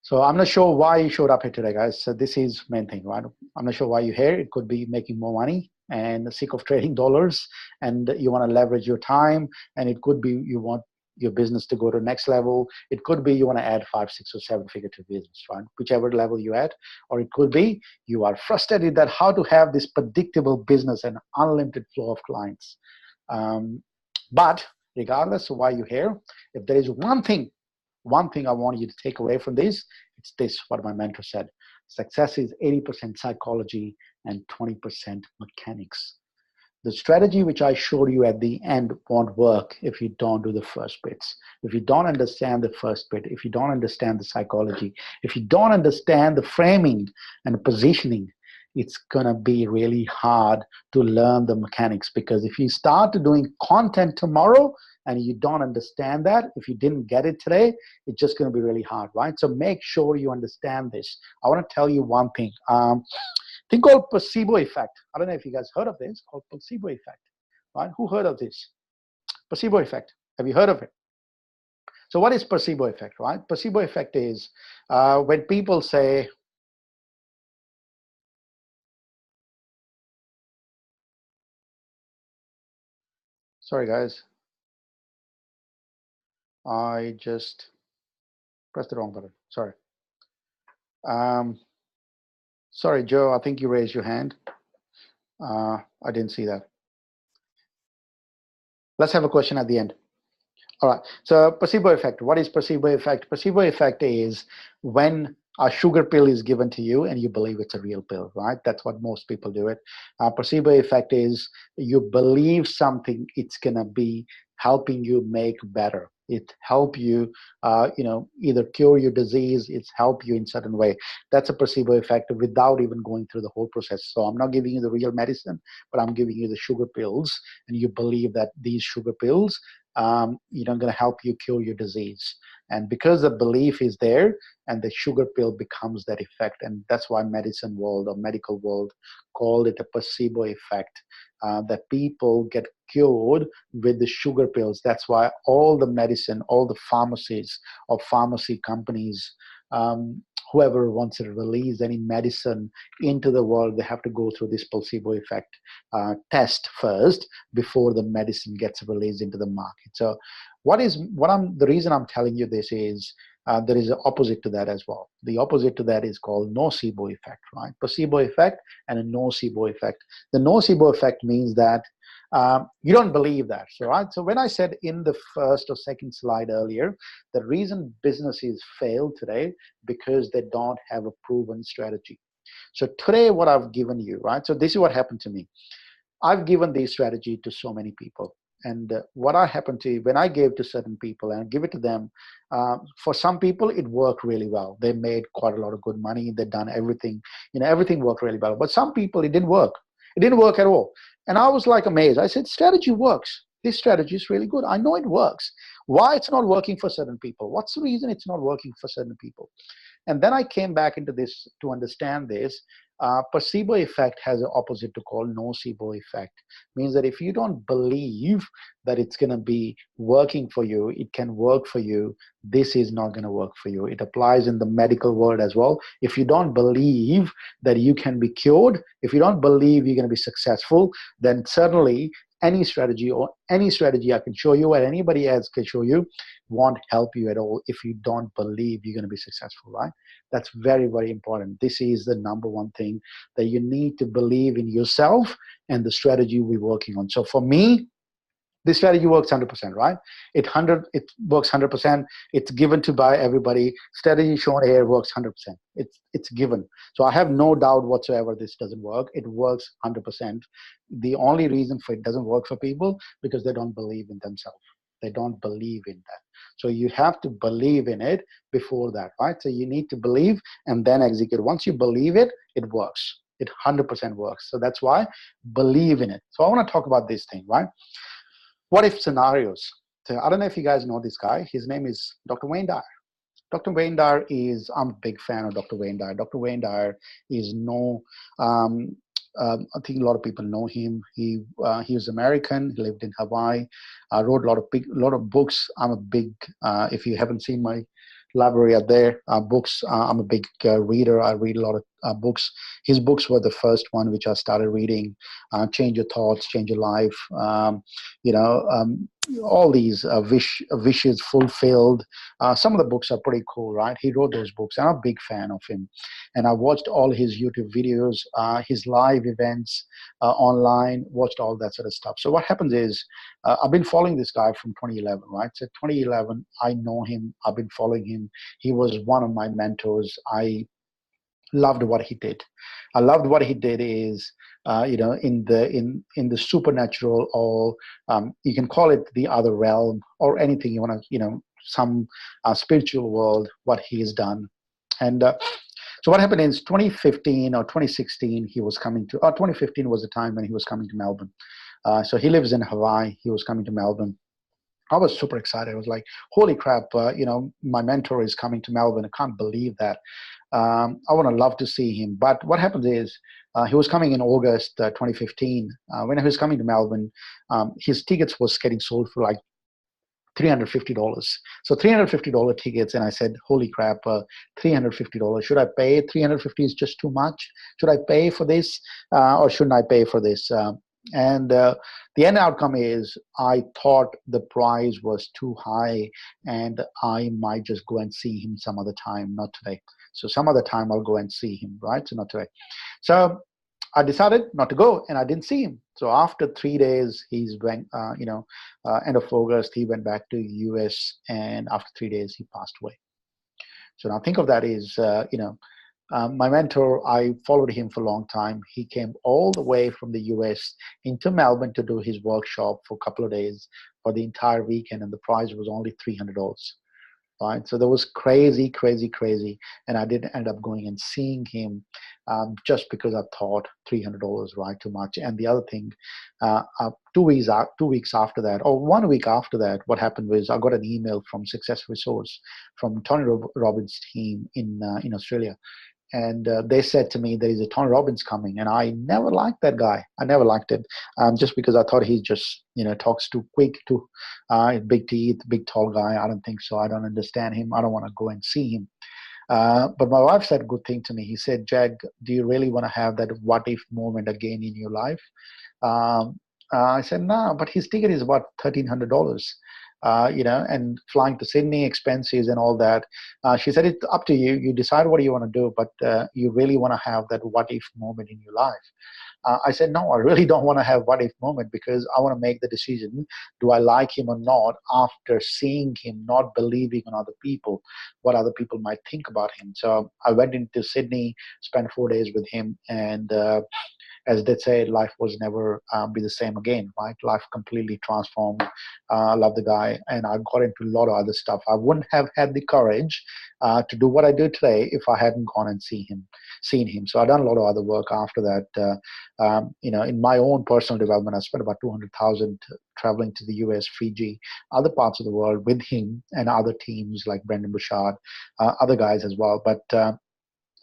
So I'm not sure why you showed up here today, guys. So this is main thing, right? I'm not sure why you're here. It could be making more money and sick of trading dollars, and you want to leverage your time, and it could be you want your business to go to the next level. It could be you want to add 5, 6, or 7 figure to business, right? Whichever level you add. Or it could be you are frustrated that how to have this predictable business and unlimited flow of clients. But regardless of why you're here, if there is one thing I want you to take away from this, it's this, what my mentor said. Success is 80% psychology and 20% mechanics. The strategy which I showed you at the end won't work if you don't do the first bits. If you don't understand the first bit, if you don't understand the psychology, if you don't understand the framing and the positioning, it's going to be really hard to learn the mechanics. Because if you start doing content tomorrow and you don't understand that, if you didn't get it today, it's just going to be really hard, right? So make sure you understand this. I want to tell you one thing. Thing called placebo effect. I don't know if you guys heard of this, called placebo effect, right? Who heard of this? Placebo effect. Have you heard of it? So what is placebo effect, right? Placebo effect is when people say, sorry guys, I just pressed the wrong button, sorry. Sorry, Joe, I think you raised your hand. I didn't see that. Let's have a question at the end. All right, so placebo effect. What is placebo effect? Placebo effect is when a sugar pill is given to you and you believe it's a real pill, right? That's what most people do it. Placebo effect is you believe something, it's gonna be helping you make better. It help you, either cure your disease, it's help you in certain way. That's a placebo effect without even going through the whole process. So I'm not giving you the real medicine, but I'm giving you the sugar pills, and you believe that these sugar pills going to help you cure your disease. And because the belief is there, and the sugar pill becomes that effect, and that's why medicine world or medical world called it a placebo effect, that people get cured with the sugar pills. That's why all the medicine, all the pharmacies or pharmacy companies, whoever wants to release any medicine into the world, they have to go through this placebo effect test first before the medicine gets released into the market. So the reason I'm telling you this is there is an opposite to that as well. The opposite to that is called nocebo effect, right? Placebo effect and a nocebo effect. The nocebo effect means that you don't believe that, right? So when I said in the first or second slide earlier, the reason businesses fail today because they don't have a proven strategy. So today, what I've given you, right? So this is what happened to me. I've given this strategy to so many people. And what happened to when I gave to certain people and I give it to them, for some people, it worked really well. They made quite a lot of good money. They've done everything. Everything worked really well. But some people, it didn't work. It didn't work at all. And I was like amazed. I said, strategy works. This strategy is really good. I know it works. Why it's not working for certain people? What's the reason it's not working for certain people? And then I came back into this to understand this. Placebo effect has an opposite to call nocebo effect. Means that if you don't believe that it's going to be working for you, it can work for you, this is not going to work for you. It applies in the medical world as well. If you don't believe that you can be cured, if you don't believe you're going to be successful, then certainly any strategy I can show you or anybody else can show you won't help you at all if you don't believe you're going to be successful, right? That's very, very important. This is the number one thing, that you need to believe in yourself and the strategy we're working on. So for me, this strategy works 100%, right? It works 100%. It's given to by everybody. Strategy shown here works 100%. It's given. So I have no doubt whatsoever this doesn't work. It works 100%. The only reason for it doesn't work for people because they don't believe in themselves. They don't believe in that. So you have to believe in it before that, right? So you need to believe and then execute. Once you believe it, it works. It 100% works. So that's why believe in it. So I want to talk about this thing, right? What if scenarios? So I don't know if you guys know this guy. His name is Dr. Wayne Dyer. Dr. Wayne Dyer I'm a big fan of Dr. Wayne Dyer. Dr. Wayne Dyer is I think a lot of people know him. He was American. He lived in Hawaii. Wrote a lot of books. I'm a big, if you haven't seen my library out there, books. I'm a big reader. I read a lot of books. His books were the first one which I started reading. Change Your Thoughts, Change Your Life. You know, all these wishes fulfilled. Some of the books are pretty cool, right? He wrote those books. I'm a big fan of him, and I watched all his YouTube videos, his live events online. Watched all that sort of stuff. So what happens is, I've been following this guy from 2011, right? So 2011, I know him. I've been following him. He was one of my mentors. I loved what he did. I loved what he did is, you know, in the supernatural, or you can call it the other realm, or anything you want to, you know, some spiritual world, what he has done. And so what happened is 2015 or 2016, he was coming to, 2015 was the time when he was coming to Melbourne. So he lives in Hawaii. He was coming to Melbourne. I was super excited. I was like, holy crap, you know, my mentor is coming to Melbourne. I can't believe that. I want to love to see him. But what happened is, he was coming in August 2015. When he was coming to Melbourne, his tickets was getting sold for like $350. So $350 tickets. And I said, holy crap, $350. Should I pay? 350 is just too much. Should I pay for this, or shouldn't I pay for this? And the end outcome is, I thought the price was too high, and I might just go and see him some other time, not today. So some other time I'll go and see him, right? So not today. So I decided not to go, and I didn't see him. So after 3 days, he's went, you know, end of August, he went back to the US, and after 3 days, he passed away. So now think of that is, you know, my mentor, I followed him for a long time. He came all the way from the US into Melbourne to do his workshop for a couple of days for the entire weekend, and the price was only $300. Right? So that was crazy, crazy, crazy. And I didn't end up going and seeing him, just because I thought $300, right, too much. And the other thing, 2 weeks after that, or 1 week after that, what happened was I got an email from Success Resource, from Tony Robbins' team in Australia. And they said to me, there is a Tony Robbins coming. And I never liked that guy. I never liked it, just because I thought he just, you know, talks too quick, too big teeth, big tall guy. I don't think so. I don't understand him. I don't want to go and see him. But my wife said a good thing to me. He said, Jag, do you really want to have that what if moment again in your life? I said, no, but his ticket is about $1,300. You know, and flying to Sydney, expenses and all that. She said, it's up to you. You decide what you want to do, but you really want to have that what if moment in your life. I said, no, I really don't want to have what if moment, because I want to make the decision, do I like him or not, after seeing him, not believing on other people, what other people might think about him. So I went into Sydney, spent 4 days with him, and as they say, life was never be the same again, right? Life completely transformed. I love the guy, and I got into a lot of other stuff. I wouldn't have had the courage to do what I do today if I hadn't gone and seen him. So I've done a lot of other work after that. You know, in my own personal development, I spent about 200,000 traveling to the US, Fiji, other parts of the world with him and other teams like Brendan Bouchard, other guys as well. But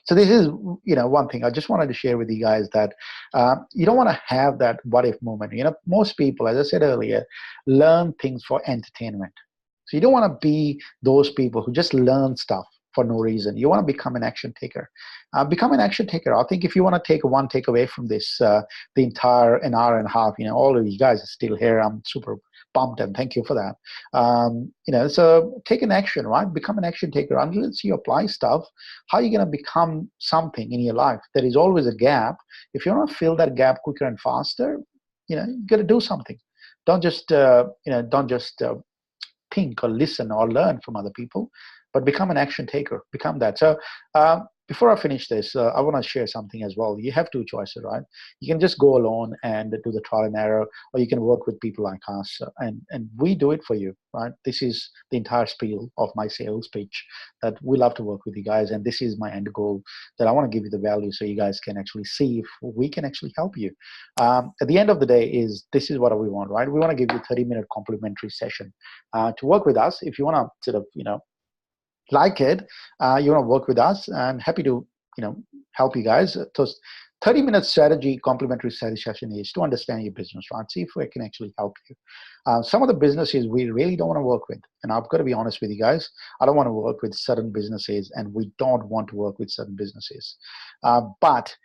so this is, you know, one thing I just wanted to share with you guys, that you don't want to have that what if moment. You know, most people, as I said earlier, learn things for entertainment. So you don't want to be those people who just learn stuff for no reason. You want to become an action taker. Become an action taker. I think if you want to take one takeaway from this, the entire an hour and a half, you know, all of you guys are still here. I'm super pumped, and thank you for that. You know, so take an action, right? Become an action taker. Unless you apply stuff, how are you going to become something in your life? There is always a gap. If you want to fill that gap quicker and faster, you know, you got to do something. Don't just, you know, don't just think or listen or learn from other people, but become an action taker. Become that. So before I finish this, I want to share something as well. You have two choices, right? You can just go alone and do the trial and error, or you can work with people like us, and we do it for you, right? This is the entire spiel of my sales pitch, that we love to work with you guys, and this is my end goal, that I want to give you the value so you guys can actually see if we can actually help you. At the end of the day, this is what we want, right? We want to give you a 30-minute complimentary session to work with us. If you want to sort of, you know, like it, you want to work with us, I'm happy to, you know, help you guys. So 30-minute strategy, complimentary strategy session is to understand your business, right? See if we can actually help you. Some of the businesses we really don't want to work with, and I've got to be honest with you guys, I don't want to work with certain businesses, and we don't want to work with certain businesses. But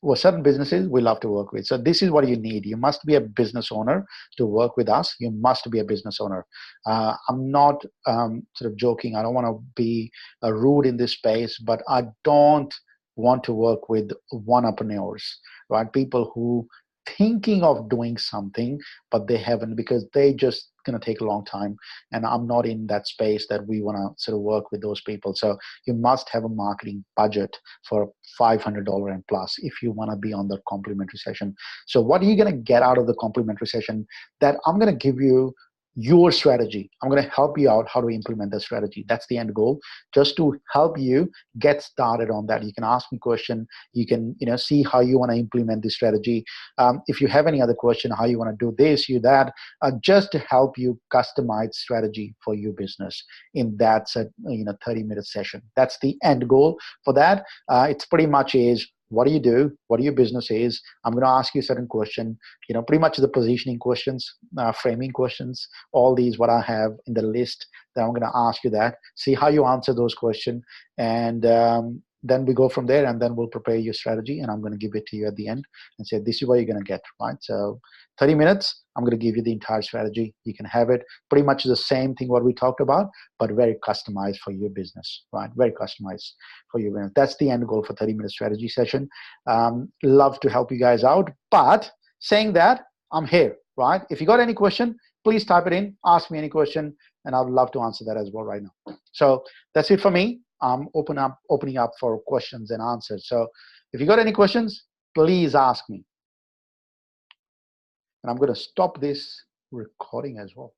well, certain businesses we love to work with. So this is what you need. You must be a business owner to work with us. You must be a business owner. I'm not sort of joking. I don't want to be rude in this space, but I don't want to work with one-upreneurs, right? People who thinking of doing something, but they haven't because they just going to take a long time. And I'm not in that space that we want to sort of work with those people. So you must have a marketing budget for $500 and plus if you want to be on the complimentary session. So what are you going to get out of the complimentary session? That I'm going to give you your strategy. I'm going to help you out how to implement the strategy. That's the end goal, just to help you get started on that. You can ask me a question. You can see how you want to implement this strategy. If you have any other question, how you want to do this, you that, just to help you customize strategy for your business in that 30-minute session. That's the end goal for that. It's pretty much is, what do you do? What your business is? I'm going to ask you a certain question, pretty much the positioning questions, framing questions, all these what I have in the list that I'm going to ask you that. See how you answer those questions. And then we go from there, and then we'll prepare your strategy, and I'm going to give it to you at the end and say, this is what you're going to get, right? So 30 minutes, I'm going to give you the entire strategy. You can have it pretty much the same thing what we talked about, but very customized for your business, right? Very customized for your business. That's the end goal for 30-minute strategy session. Love to help you guys out, but saying that, I'm here, right? If you got any question, please type it in, ask me any question, and I would love to answer that as well right now. So that's it for me. I'm opening up for questions and answers. So if you got any questions, please ask me. And I'm going to stop this recording as well.